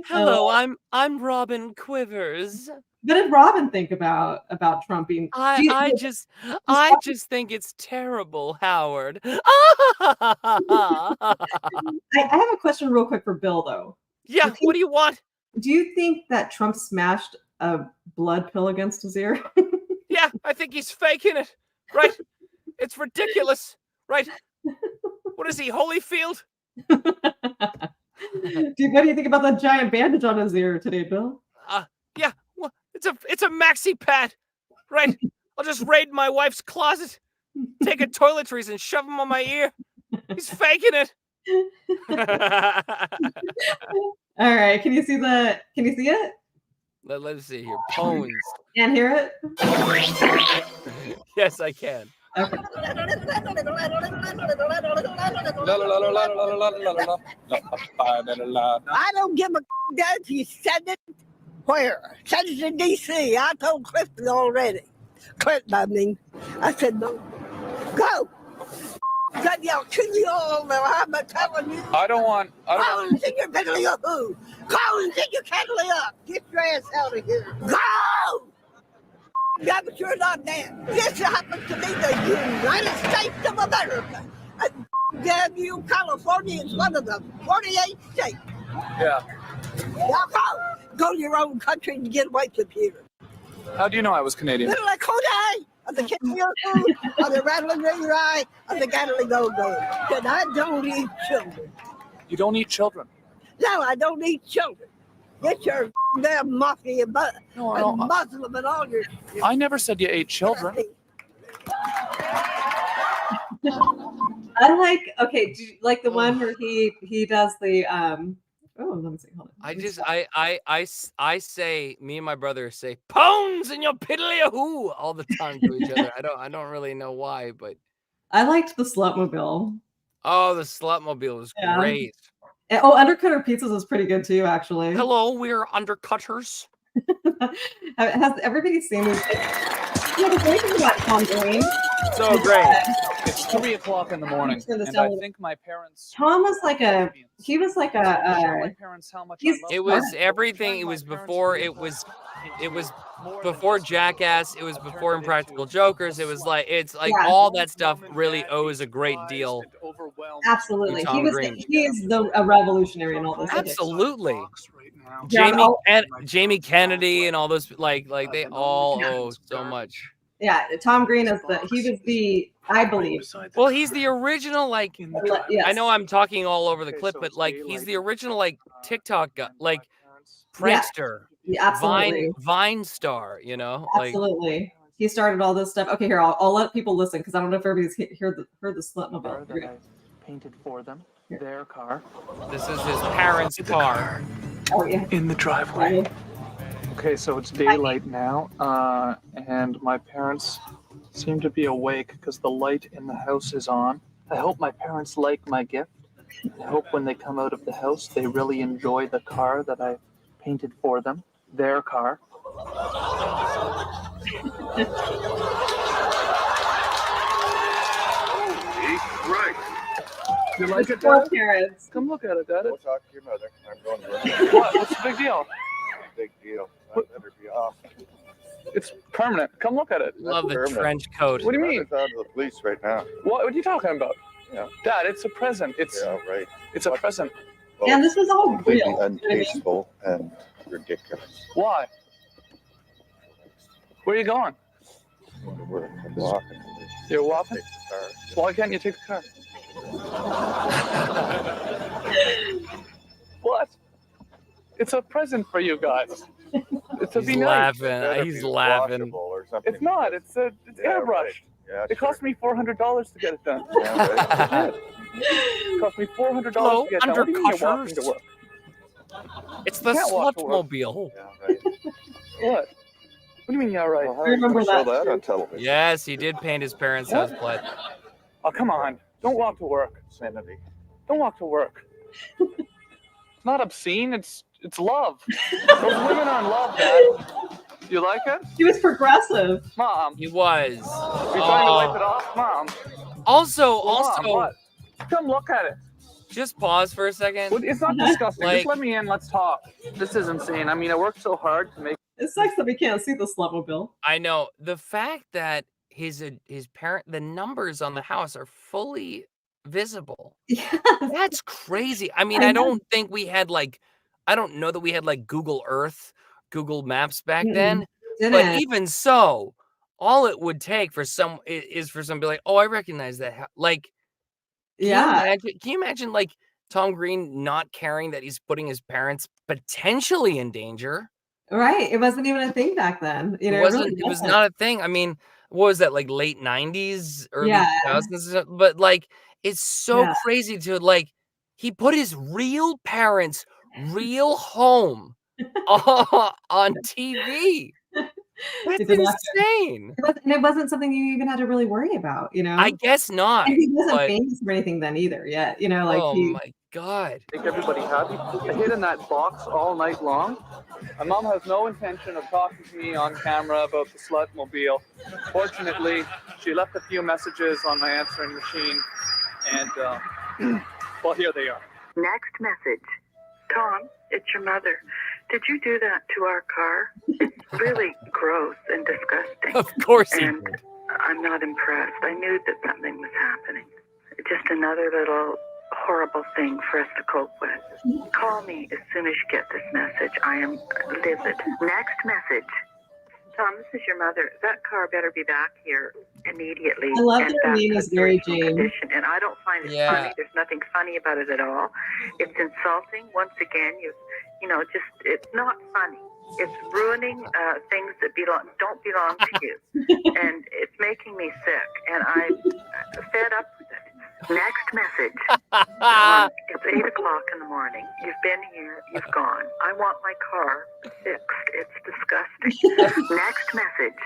Hello, I'm Robin Quivers. What did Robin think about Trump being? I just think it's terrible, Howard. I have a question real quick for Bill, though. Yeah, what do you want? Do you think that Trump smashed a blood pill against his ear? Yeah, I think he's faking it. Right? It's ridiculous. Right? What is he, Holyfield? What do you think about that giant bandage on his ear today, Bill? Yeah, well, it's a maxi pad. Right? I'll just raid my wife's closet, take a toiletries and shove them on my ear. He's faking it. All right, can you see it? Let's see here. Pones. Can't hear it? Yes, I can. Okay. I don't give a damn if you send it where. Send it to D.C. I told Clifton already. Clinton, I said, no, go. Said, I'll kill you all, I'm telling you. I don't want. Call and take your penalty up, who? Call and take your penalty up. Get your ass out of here. Go! Yeah, but you're not there. This happens to be the United States of America. And damn you, California is one of them. 48 states. Yeah. Now go to your own country and get away from here. How do you know I was Canadian? Little like Kodak, of the Kenya, of the Rattling Ring Rye, of the Gatling Go-Go. And I don't eat children. You don't eat children. No, I don't eat children. Get your damn mafia and Muslim and all your. I never said you ate children. I like. Okay, do you like the one where he does the Oh, let me see. Hold on. I say, me and my brother say, "Pones in your piddly-a-hoo" all the time to each other. I don't really know why, but I liked the Slutmobile. oh, the Slutmobile was great. And, Undercutter Pizzas was pretty good too, actually. Hello, we're undercutters. Has everybody seen these? Yeah, the great thing about Tom Green. So great. It's 3 o'clock in the morning, and I think my parents. Tom was like a. He was like a. My parents how much I love It them. was everything. It was before. It was before Jackass. It was before Impractical Jokers. It was like all that stuff really owes a great deal. Absolutely, Tom Green. he is a revolutionary in all this. Absolutely. Yeah, Jamie Kennedy and all those like they all owe so much. Yeah, Tom Green is I believe. Well, he's the original Yes. I know I'm talking all over the clip, but he's the original TikTok guy, prankster. Yeah, absolutely. Vine star, Absolutely. He started all this stuff. Okay, here I'll let people listen because I don't know if everybody's heard the Slutmobile. That I painted for them their car. This is his parents' car. Oh yeah. In the driveway. Okay, so it's daylight now, and my parents seem to be awake because the light in the house is on. I hope my parents like my gift. I hope when they come out of the house, they really enjoy the car that I painted for them, their car. Right. You like it, Poor Dad? parents. Come look at it, Dad. We'll talk to your mother. I'm going to What's the big deal? big deal. I better be off. It's permanent. Come look at it. Love the Permanent. trench coat. What do you mean? It's out of the police right now. What are you talking about? Yeah. Dad, it's a present. It's Right. it's a present. Well, And this was all completely real. untasteful and ridiculous. Why? Where are you going? Going to work. I'm walking. You're walking? Take the car. Why can't you take the car? What? It's a present for you guys. It's to He's be nice. Better laughing. He's be laughing. washable or something. It's not. It's airbrushed. Right. Yeah, It cost me $400 to get it done. Yeah, right. It cost me $400 Hello, to get it done. What do you mean you're walking undercutters. to work? It's the Can't walk to work. Slutmobile. Yeah, right. What? What do you mean, yeah, right? Well, how are you Remember gonna show that. that on television? Yes, he did paint his parents' house black. Oh, come on. Don't walk to work, Sanity. Don't walk to work. It's not obscene. It's love. Those women are in love, Dad. You like it? He was progressive. Mom, He was. you trying to wipe it off? Mom. Also, Mom, what? Come look at it. just pause for a second. It's not disgusting. Like- Just let me in. Let's talk. This is insane. I mean, I worked so hard to make. It sucks that we can't see the slutmobile. I know the fact that his parent, the numbers on the house are fully visible. Yeah. That's crazy. I mean, I I know. don't think we had like, I don't know that we had like Google Earth, Google Maps back Mm-mm. then. But Didn't. even so, all it would take for some is for somebody like, oh, I recognize that. Like, Yeah. can you imagine like Tom Green not caring that he's putting his parents potentially in danger? Right. It wasn't even a thing back then. You know, It really wasn't. It was not a thing. I mean, what was that, like late 90s, early Yeah. 2000s? But like, it's so Yeah. crazy to like, he put his real parents' real home on TV. That's He did not insane. And it wasn't something you even had to really worry about, you know? I guess not. And he wasn't But, famous for anything then either yet. You know, like oh he my God. Make everybody happy. I hid in that box all night long. My mom has no intention of talking to me on camera about the slutmobile. Fortunately, she left a few messages on my answering machine, and well, here they are. Next message. Tom, it's your mother. Did you do that to our car? It's really gross and disgusting. Of course he And did. I'm not impressed. I knew that something was happening. Just another little horrible thing for us to cope with. Call me as soon as you get this message. I am livid. Next message. Tom, this is your mother. That car better be back here immediately. I love and that her back name to is its Mary original Jane. condition. And I don't find it Yeah. funny. There's nothing funny about it at all. It's insulting. Once again, just it's not funny. It's ruining things that don't belong to you, and it's making me sick. And I'm fed up with it. Next message. Tom, it's 8 o'clock in the morning. You've been here. You've gone. I want my car fixed. It's disgusting. Next message.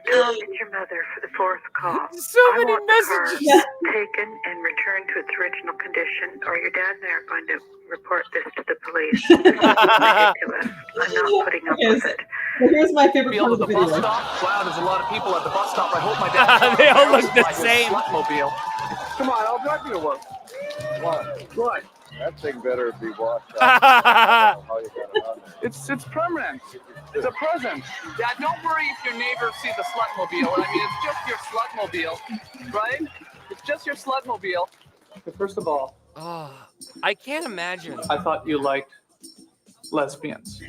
Tom, it's your mother for the fourth call. So I many want the car messages. taken and returned to its original condition, or your dad and I are going to report this to the police. This is ridiculous. I'm not putting up with it. Well, here's my favorite Field part at of the the bus video. stop. Wow, there's a lot of people at the bus stop. I hope my dad. They all look the same. Slutmobile. Come on, I'll drive you to work. What? That thing better be washed out. I don't know how you got it on there. It's permanent. It's a present. Dad, don't worry if your neighbors see the slutmobile. I mean, it's just your slutmobile, right? It's just your slutmobile. First of all, Oh, I can't imagine. I thought you liked lesbians.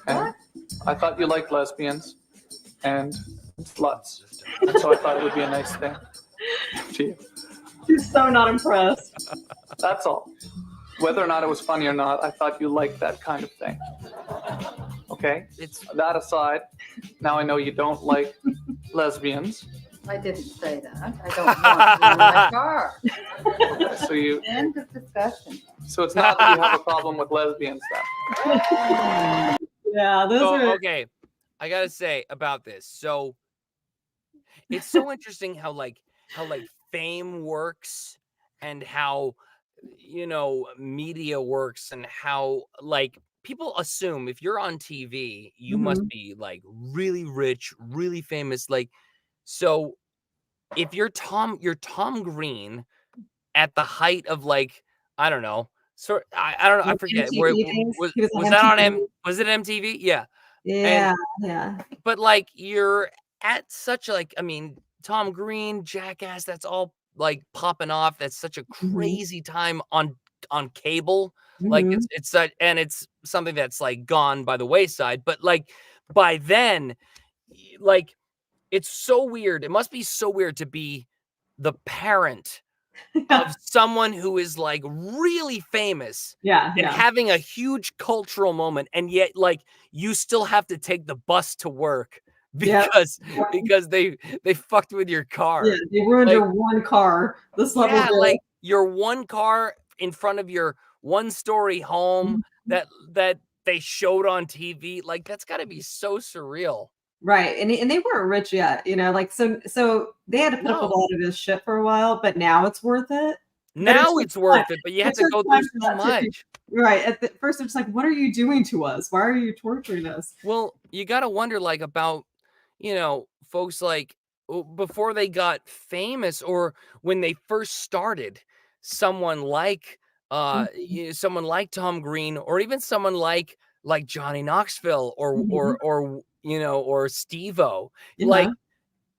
And I thought you liked lesbians and sluts. And so I thought it would be a nice thing to you. He's so not impressed. That's all. Whether or not it was funny or not, I thought you liked that kind of thing. Okay? It's That aside, now I know you don't like lesbians. I didn't say that. I don't want you in my car. So you End of discussion. so it's not that you have a problem with lesbians then. Yeah, those so, are okay. I gotta say about this. So it's so interesting how fame works and how media works and how like people assume if you're on TV, you must be like really rich, really famous. Like, so if you're Tom Green at the height of like, I don't know. So I don't know. I forget where MTV days. was He was on that on MTV. was it MTV? Yeah. Yeah, yeah. But like you're at such like, I mean, Tom Green, Jackass, that's all like popping off. That's such a crazy time on cable. Like Mhm. it's such, and it's something that's like gone by the wayside. But like by then, like it's so weird. It must be so weird to be the parent of someone who is like really famous Yeah, and yeah. having a huge cultural moment, and yet like you still have to take the bus to work Yep. because they fucked with your car. Yeah, they ruined Like- your one car. This level Yeah, like your one car in front of your one-story home that they showed on TV. Like that's got to be so surreal. Right. And they weren't rich yet, you know, like so they had to put up with a No. lot of this shit for a while, but now it's worth it. But it Now took it's time. worth it, but you It have to took go through time for so that to be much. right. At the first it's like, what are you doing to us? Why are you torturing us? Well, you got to wonder like about, folks like before they got famous or when they first started, someone like Mhm. someone like Tom Green or even someone like Johnny Knoxville or Mhm. or Steve-O. Like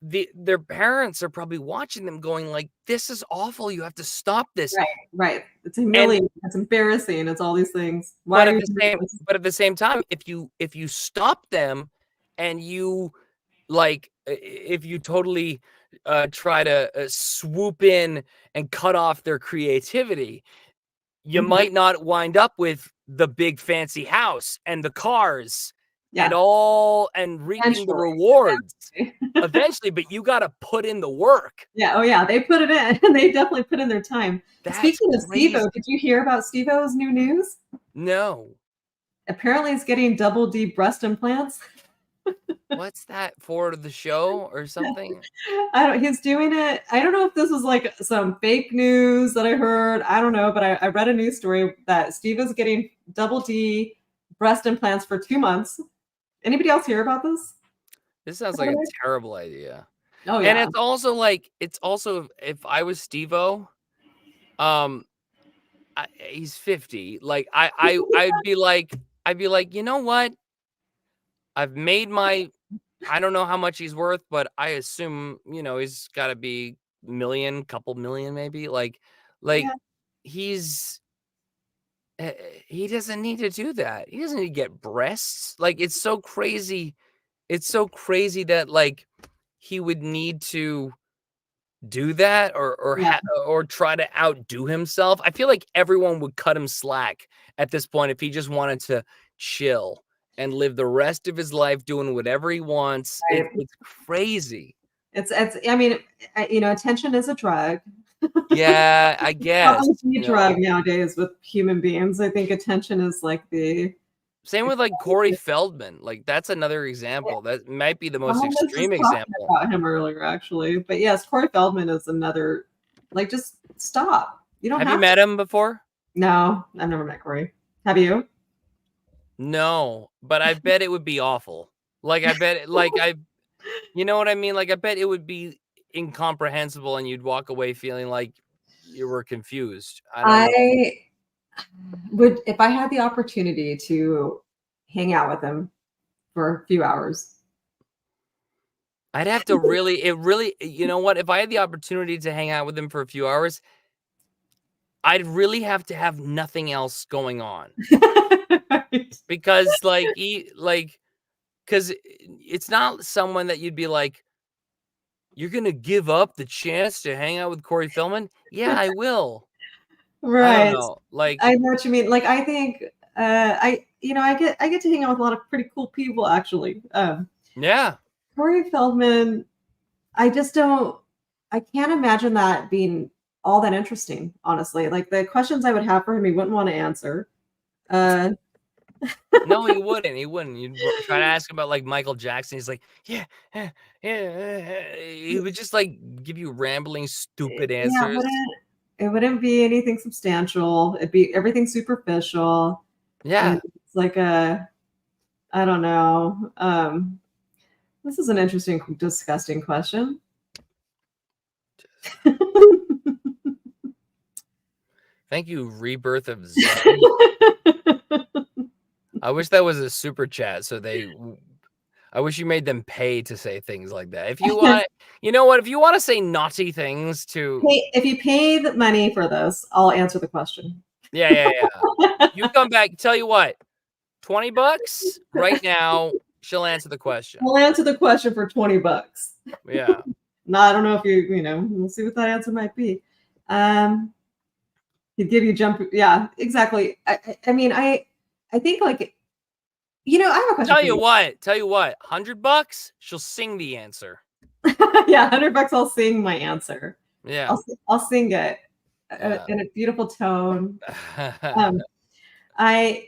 Yeah. their parents are probably watching them going like, this is awful. You have to stop this. Right. Right. It's And humiliating. It's embarrassing. It's all these things. Why but are at you the doing same this? but at the same time, if you stop them and you like if you totally try to swoop in and cut off their creativity, you Mhm. might not wind up with the big fancy house and the cars and Yeah. reaping the Eventually. rewards Eventually. eventually, but you got to put in the work. Yeah. Oh yeah. They put it in. They definitely put in their time. That's Speaking of crazy. Steve-O, did you hear about Steve-O's new news? No. Apparently he's getting double D breast implants. What's that for the show or something? He's doing it. I don't know if this was like some fake news that I heard. I don't know, but I read a news story that Steve is getting double D breast implants for 2 months. Anybody else hear about this? This sounds By like the a way? terrible idea. Oh And yeah. it's also if I was Steve-O, um, he's 50. Like I'd be like, you know what? I've made my. I don't know how much he's worth, but I assume he's got to be million, couple million, maybe. Like Yeah. he's he doesn't need to do that. He doesn't need to get breasts. Like it's so crazy. It's so crazy that like he would need to do that Yeah. or try to outdo himself. I feel like everyone would cut him slack at this point if he just wanted to chill and live the rest of his life doing whatever he wants. Right. It's crazy. It's I mean, attention is a drug. Yeah, I guess. Probably a drug nowadays with human beings. I think attention is like the Same with like Corey Feldman. Like that's another example. That might be the most someone was just extreme talking example. about him earlier, actually. But yes, Corey Feldman is another. Like, just stop. You don't Have have you met him before? No, I've never met Corey. Have you? No, but I bet it would be awful. Like I bet you know what I mean? Like I bet it would be incomprehensible and you'd walk away feeling like you were confused. I don't know. I would, if I had the opportunity to hang out with him for a few hours. I'd have to you know what? If I had the opportunity to hang out with him for a few hours, I'd really have to have nothing else going on. Right. Because because it's not someone that you'd be like, you're gonna give up the chance to hang out with Corey Feldman? Yeah, I will. I don't Right. know. Like, I know what you mean. Like, I think I get to hang out with a lot of pretty cool people, actually. yeah. Corey Feldman, I can't imagine that being all that interesting, honestly. Like, the questions I would have for him, he wouldn't want to answer. No, he wouldn't. He wouldn't. You'd try to ask him about like Michael Jackson. He's like, yeah. He would just like give you rambling, stupid Yeah, answers. it wouldn't be anything substantial. It'd be everything superficial. Yeah. And it's like I don't know. This is an interesting, disgusting question. Thank you, Rebirth of Zen. I wish that was a super chat. I wish you made them pay to say things like that. If you want, you know what? If you want to say naughty things to, If you pay the money for this, I'll answer the question. yeah. You come back. Tell you what, $20 right now. She'll answer the question. I'll answer the question for $20. Yeah. No, I don't know if we'll see what that answer might be. He'd give you jump. Yeah, exactly. I mean, I think like, I have a question. Tell you what, $100, she'll sing the answer. Yeah, $100, I'll sing my answer. Yeah. I'll sing it in a beautiful tone. I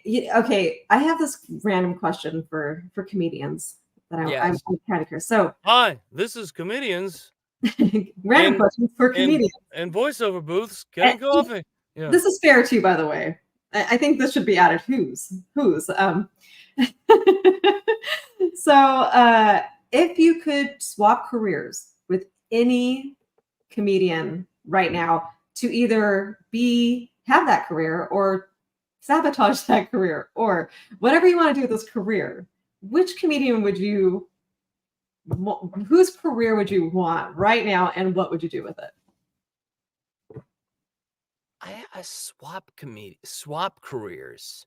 have this random question for comedians. that I'm Yes. kind of curious. So Hi, this is comedians random in- questions for comedians. and voiceover booths getting coffee. Yeah. This is fair too, by the way. I think this should be added. Whose? So if you could swap careers with any comedian right now to either have that career or sabotage that career or whatever you want to do with this career, which comedian would you, whose career would you want right now, and what would you do with it? I swap careers.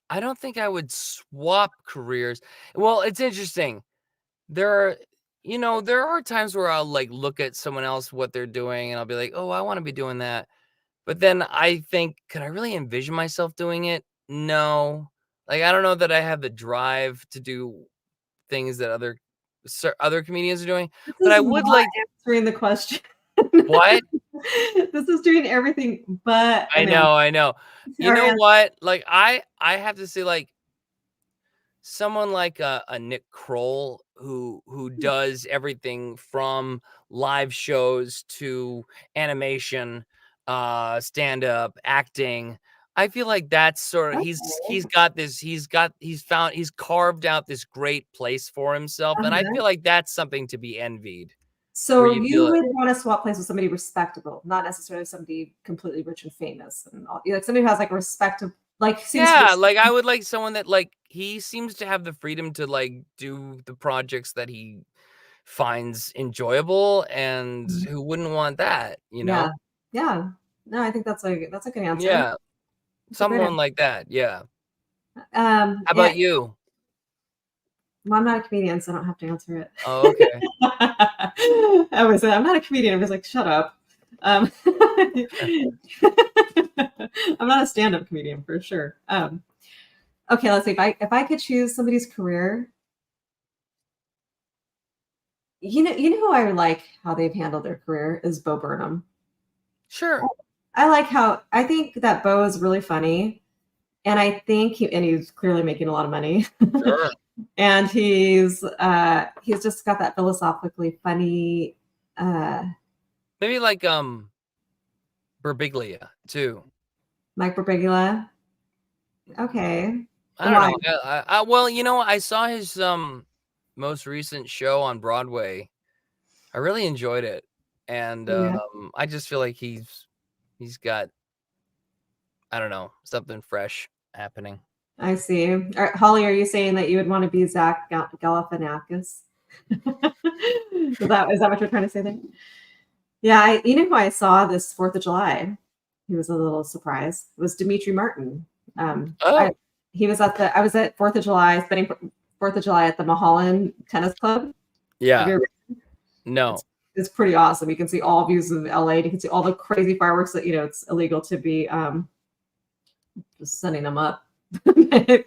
I don't think I would swap careers. Well, it's interesting. There are times where I'll like look at someone else, what they're doing, and I'll be like, oh, I want to be doing that. But then I think, could I really envision myself doing it? No. Like, I don't know that I have the drive to do things that other comedians are doing. But I would like answering the question. What? This is doing everything but I know. You know what? Like I have to say, like, someone like a Nick Kroll who does everything from live shows to animation, stand-up, acting. I feel like that's sort of he's carved out this great place for himself. And I feel like that's something to be envied. So you would want to swap places with somebody respectable, not necessarily somebody completely rich and famous, and all, like somebody who has like respectable, like like I would like someone that like he seems to have the freedom to like do the projects that he finds enjoyable, and who wouldn't want that, you know? Yeah. No, I think that's a good answer. Yeah, someone like that. Yeah. How about you? Well, I'm not a comedian, so I don't have to answer it. Oh, okay. I was I'm not a comedian. I was like, shut up. I'm not a stand-up comedian for sure. Okay, let's see. If I could choose somebody's career, you know who I like how they've handled their career is Bo Burnham. Sure. I think that Bo is really funny, and I think he's clearly making a lot of money. Sure. And he's just got that philosophically funny maybe like Birbiglia too. Mike Birbiglia. Okay. I don't know. Well, you know, I saw his most recent show on Broadway. I really enjoyed it. And I just feel like he's got, I don't know, something fresh happening. I see. Holly, are you saying that you would want to be Zach Galifianakis? Is that what you're trying to say there? Yeah, you know who I saw this 4th of July? He was a little surprise. It was Dimitri Martin. I was at 4th of July, spending 4th of July at the Mulholland Tennis Club. Yeah. No. It's pretty awesome. You can see all views of LA. You can see all the crazy fireworks that, it's illegal to be just sending them up.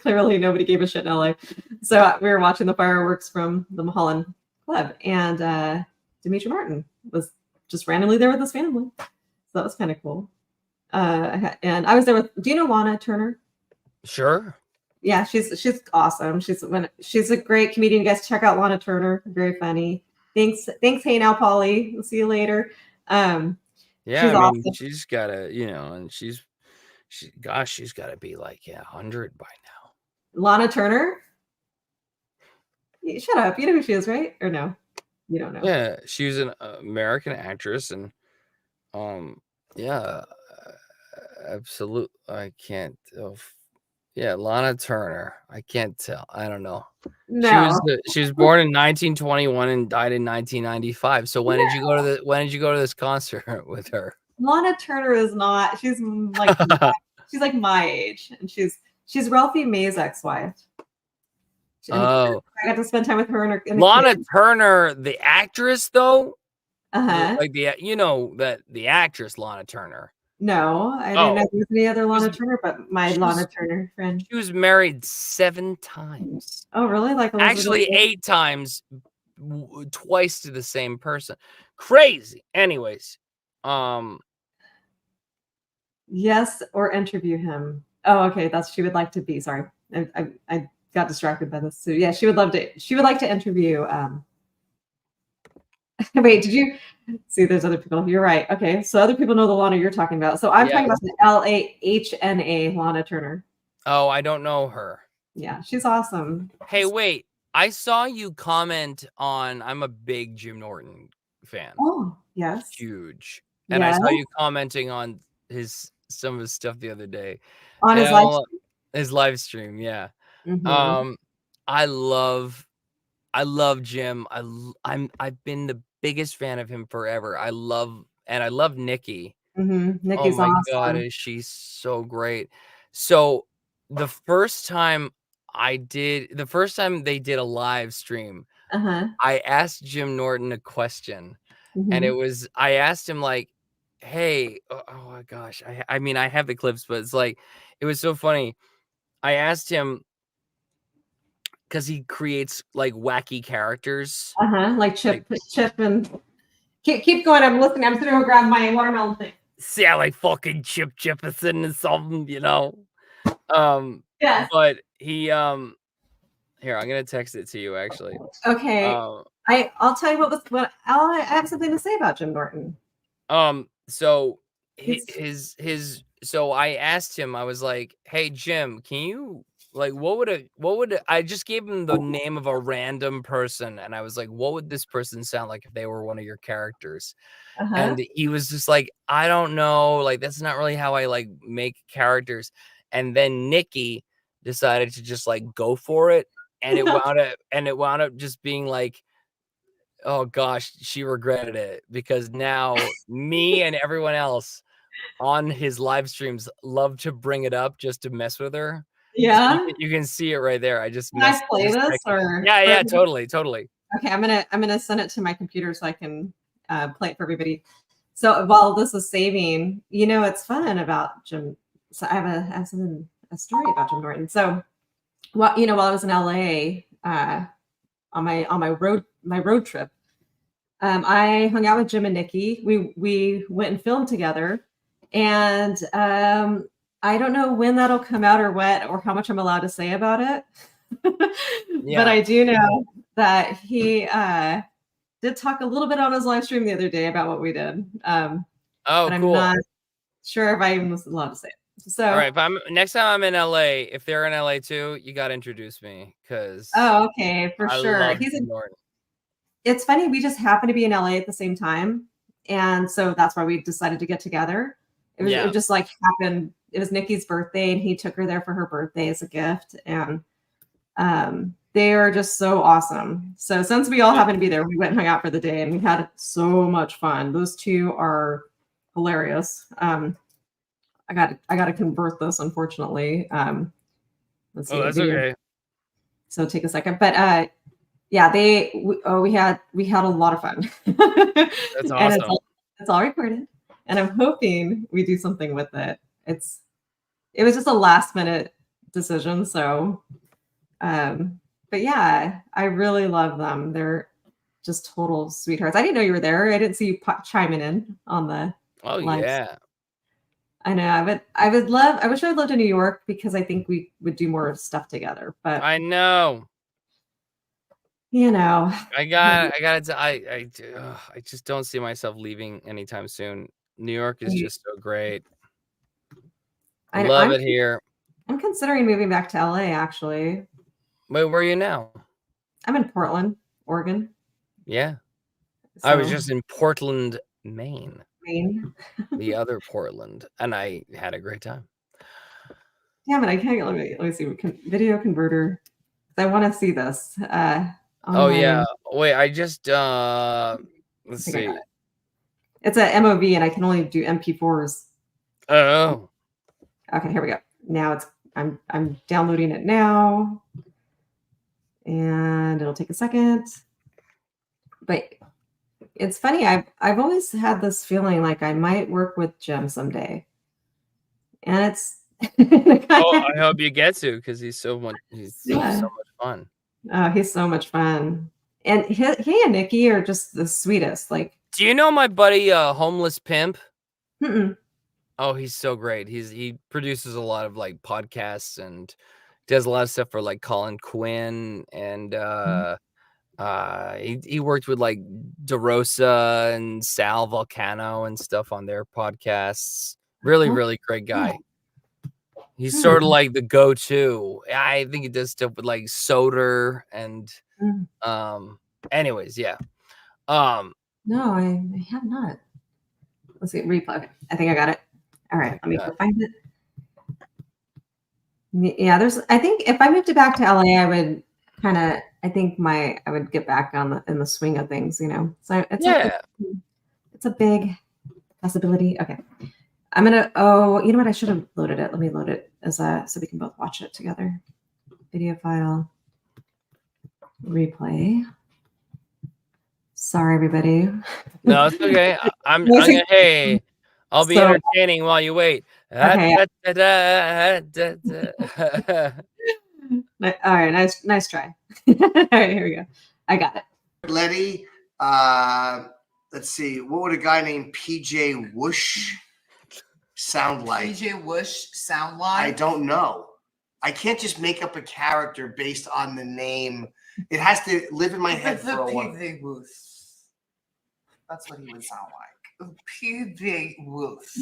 Clearly nobody gave a shit in LA. So we were watching the fireworks from the Mulholland Club, and Dimitri Martin was just randomly there with his family. So that was kind of cool. And I was there with, do you know Lana Turner? Sure. Yeah, she's awesome. She's a great comedian. You guys check out Lana Turner. Very funny. Thanks. Hey now, Polly. We'll see you later. Yeah, she's awesome. She's got to, and she's got to be like 100 by now. Lana Turner? Shut up. You know who she is, right? Or no? You don't know. Yeah, she was an American actress, and absolutely. I can't. Lana Turner. I can't tell. I don't know. No. She was born in 1921 and died in 1995. So when did you go to this concert with her? Lana Turner is not. She's like she's like my age, and she's Ralphie May's ex-wife. I got to spend time with her and Lana Turner, the actress, though. Like the actress Lana Turner. No, I didn't know there was any other Lana Turner, but my Lana Turner friend. She was married 7 times. Oh, really? Like actually 8 times, twice to the same person. Crazy. Anyways, yes, or interview him. Oh, okay. She would like to be. Sorry, I got distracted by this. So yeah, she would like to interview. Wait, did you see? There's other people. You're right. Okay, so other people know the Lana you're talking about. So I'm talking about the LAHNA Lana Turner. Oh, I don't know her. Yeah, she's awesome. Hey, wait. I saw you comment on. I'm a big Jim Norton fan. Oh, yes. Huge. And I Yeah. saw you commenting on some of his stuff the other day. On his live stream, yeah. Mhm. I love Jim. I've been the biggest fan of him forever. I love Nikki. Nikki's Oh my awesome. God, is she so great? So the first time they did a live stream, I asked Jim Norton a question, and I asked him like, hey, oh my gosh, I mean, I have the clips, but it's like, it was so funny. I asked him, because he creates like wacky characters. Like Chip and keep going. I'm listening. I'm sitting to grab my watermelon thing. Yeah, like fucking Chip Chipperson and something, you know. Yes. But he here, I'm gonna text it to you actually. Okay. I'll tell you what I have something to say about Jim Norton. So so I asked him, I was like, hey Jim, can you like what would I just gave him the name of a random person, and I was like, what would this person sound like if they were one of your characters? And he was just like, I don't know, like that's not really how I like make characters. And then Nikki decided to just like go for it, and it wound up just being like, oh gosh, she regretted it, because now me and everyone else on his live streams love to bring it up just to mess with her. Yeah. You can see it right there. I just Can I play this or yeah, totally. Okay, I'm gonna send it to my computer so I can play it for everybody. So while this is saving, it's fun about Jim. So I have a story about Jim Norton. So while I was in LA on my road trip, I hung out with Jim and Nikki. We went and filmed together, and I don't know when that'll come out or how much I'm allowed to say about it. But I do know that he did talk a little bit on his live stream the other day about what we did. But I'm not sure if I was allowed to say it. So all right, next time I'm in LA, if they're in LA too, you got to introduce me, because okay, for sure. Love Jim Norton. It's funny, we just happened to be in LA at the same time, and so that's why we decided to get together. It just like happened. It was Nikki's birthday, and he took her there for her birthday as a gift, and they are just so awesome. So since we all happened to be there, we went and hung out for the day, and we had so much fun. Those two are hilarious. I got to convert this, unfortunately. Let's see. That's okay. So take a second, but yeah, we had a lot of fun. That's awesome. And it's all recorded, and I'm hoping we do something with it. It was just a last minute decision, so but yeah, I really love them. They're just total sweethearts. I didn't know you were there. I didn't see you chiming in on the live. Yeah. I know. I wish I lived in New York, because I think we would do more stuff together. But I know. I just don't see myself leaving anytime soon. New York is just so great. I love it here. I'm considering moving back to LA, actually. Wait, where are you now? I'm in Portland, Oregon. Yeah. So, I was just in Portland, Maine. The other Portland, and I had a great time. Damn it, I can't. Let me see. Video converter. I want to see this. Oh yeah. Wait, I just let's see. It's a MOV, and I can only do MP4s. Oh. Okay, here we go. Now I'm downloading it now, and it'll take a second. But it's funny. I've always had this feeling like I might work with Jim someday, and it's. I hope you get to, because he's so much fun. Oh, he's so much fun, and he and Nikki are just the sweetest. Like, do you know my buddy, Homeless Pimp? Mm-mm. Oh, he's so great. He produces a lot of like podcasts, and does a lot of stuff for like Colin Quinn, and he worked with like DeRosa and Sal Volcano and stuff on their podcasts. Really, really great guy. He's sort of like the go-to. I think he does stuff with like Soder and anyways, yeah. No, I have not. Let's see, replay. Okay, I think I got it. All right, let me go find it. Yeah, I think if I moved it back to LA, I would kind of, I would get back in the swing of things, you know. So it's a big possibility. Okay. I'm gonna, you know what? I should have loaded it. Let me load it so we can both watch it together. Video file, replay. Sorry, everybody. No, it's okay. I'm gonna, hey, I'll be entertaining while you wait. Okay. All right, nice try. All right, here we go. I got it. Letty, let's see. What would a guy named PJ Whoosh sound like? PJ Whoosh sound like? I don't know. I can't just make up a character based on the name. It has to live in my head for a while. PJ Whoosh. That's what he would sound like. PJ Whoosh.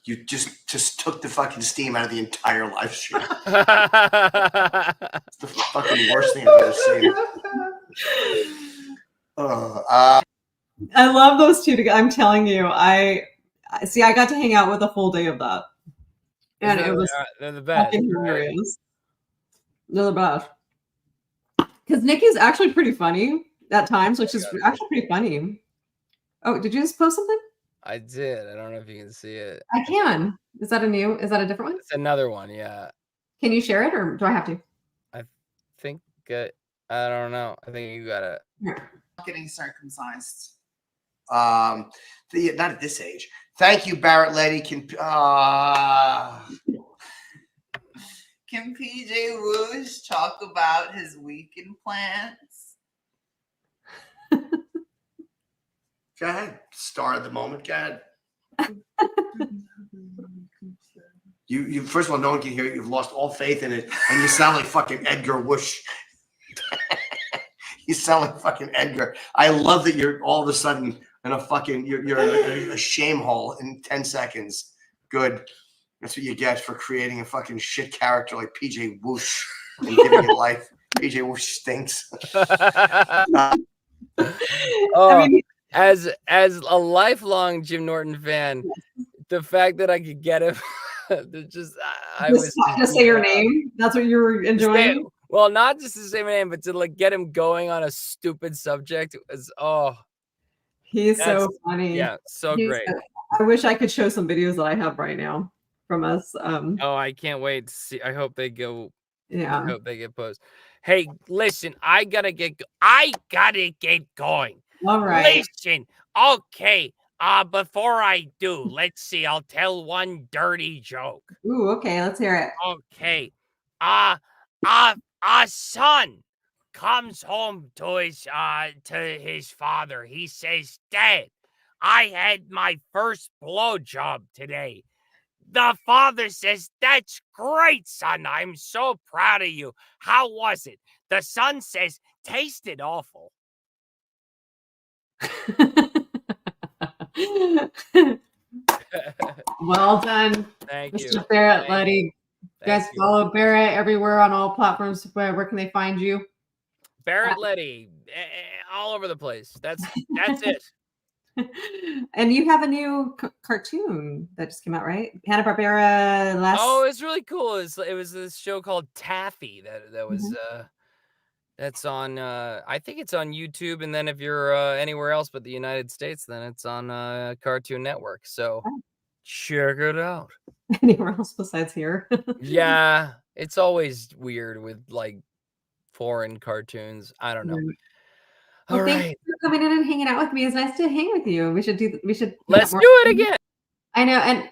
You just took the fucking steam out of the entire live stream. It's the fucking worst thing I've ever seen. I love those two together. I'm telling you, I got to hang out with a full day of that, and it was they're the best. Hilarious. They're the best. Because Nikki's actually pretty funny at times, which is actually pretty funny. Oh, did you just post something? I did. I don't know if you can see it. I can. Is that a different one? It's another one, yeah. Can you share it, or do I have to? I think I don't know. I think you got it. Yeah. Getting circumcised. Not at this age. Thank you, Barrett Letty. Can PJ Whoosh talk about his weekend plans? Go ahead. Star of the moment. Go ahead. You first of all, no one can hear it. You've lost all faith in it, and you sound like fucking Edgar Whoosh. You sound like fucking Edgar. I love that you're all of a sudden in a fucking you're in a shame hole in 10 seconds. Good. That's what you get for creating a fucking shit character like PJ Whoosh and giving it life. PJ Whoosh stinks. As a lifelong Jim Norton fan, the fact that I could get him, I was to say your name. That's what you were enjoying. Well, not just to say my name, but to like get him going on a stupid subject was he's so funny. Yeah, great. I wish I could show some videos that I have right now from us. I can't wait to see. I hope they go. Yeah. I hope they get posted. Hey, listen, I gotta get going. All right. Listen, okay. Before I do, let's see. I'll tell one dirty joke. Ooh, okay. Let's hear it. Okay. A son comes home to his father. He says, "Dad, I had my first blowjob today." The father says, "That's great, son. I'm so proud of you. How was it?" The son says, "Tasted awful." Well done. Thank you. Mr. Barrett Letty. You guys follow Barrett everywhere on all platforms. Where can they find you? Barrett Letty, all over the place. That's it. And you have a new cartoon that just came out, right? Hanna-Barbera it's really cool. It was this show called Taffy that was that's on I think it's on YouTube, and then if you're anywhere else but the United States, then it's on Cartoon Network. So check it out. Anywhere else besides here? Yeah, it's always weird with like foreign cartoons. I don't know. Well, thanks for coming in and hanging out with me. It's nice to hang with you. Let's do it again. I know. And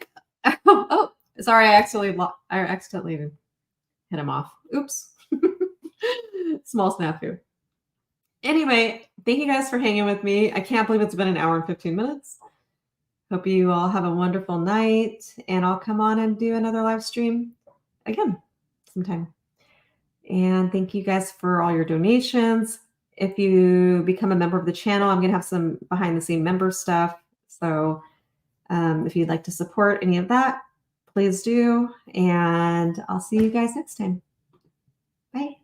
sorry, I accidentally hit him off. Oops. Small snafu. Anyway, thank you guys for hanging with me. I can't believe it's been an hour and 15 minutes. Hope you all have a wonderful night, and I'll come on and do another live stream again sometime. And thank you guys for all your donations. If you become a member of the channel, I'm going to have some behind the scene member stuff. So if you'd like to support any of that, please do. And I'll see you guys next time. Bye.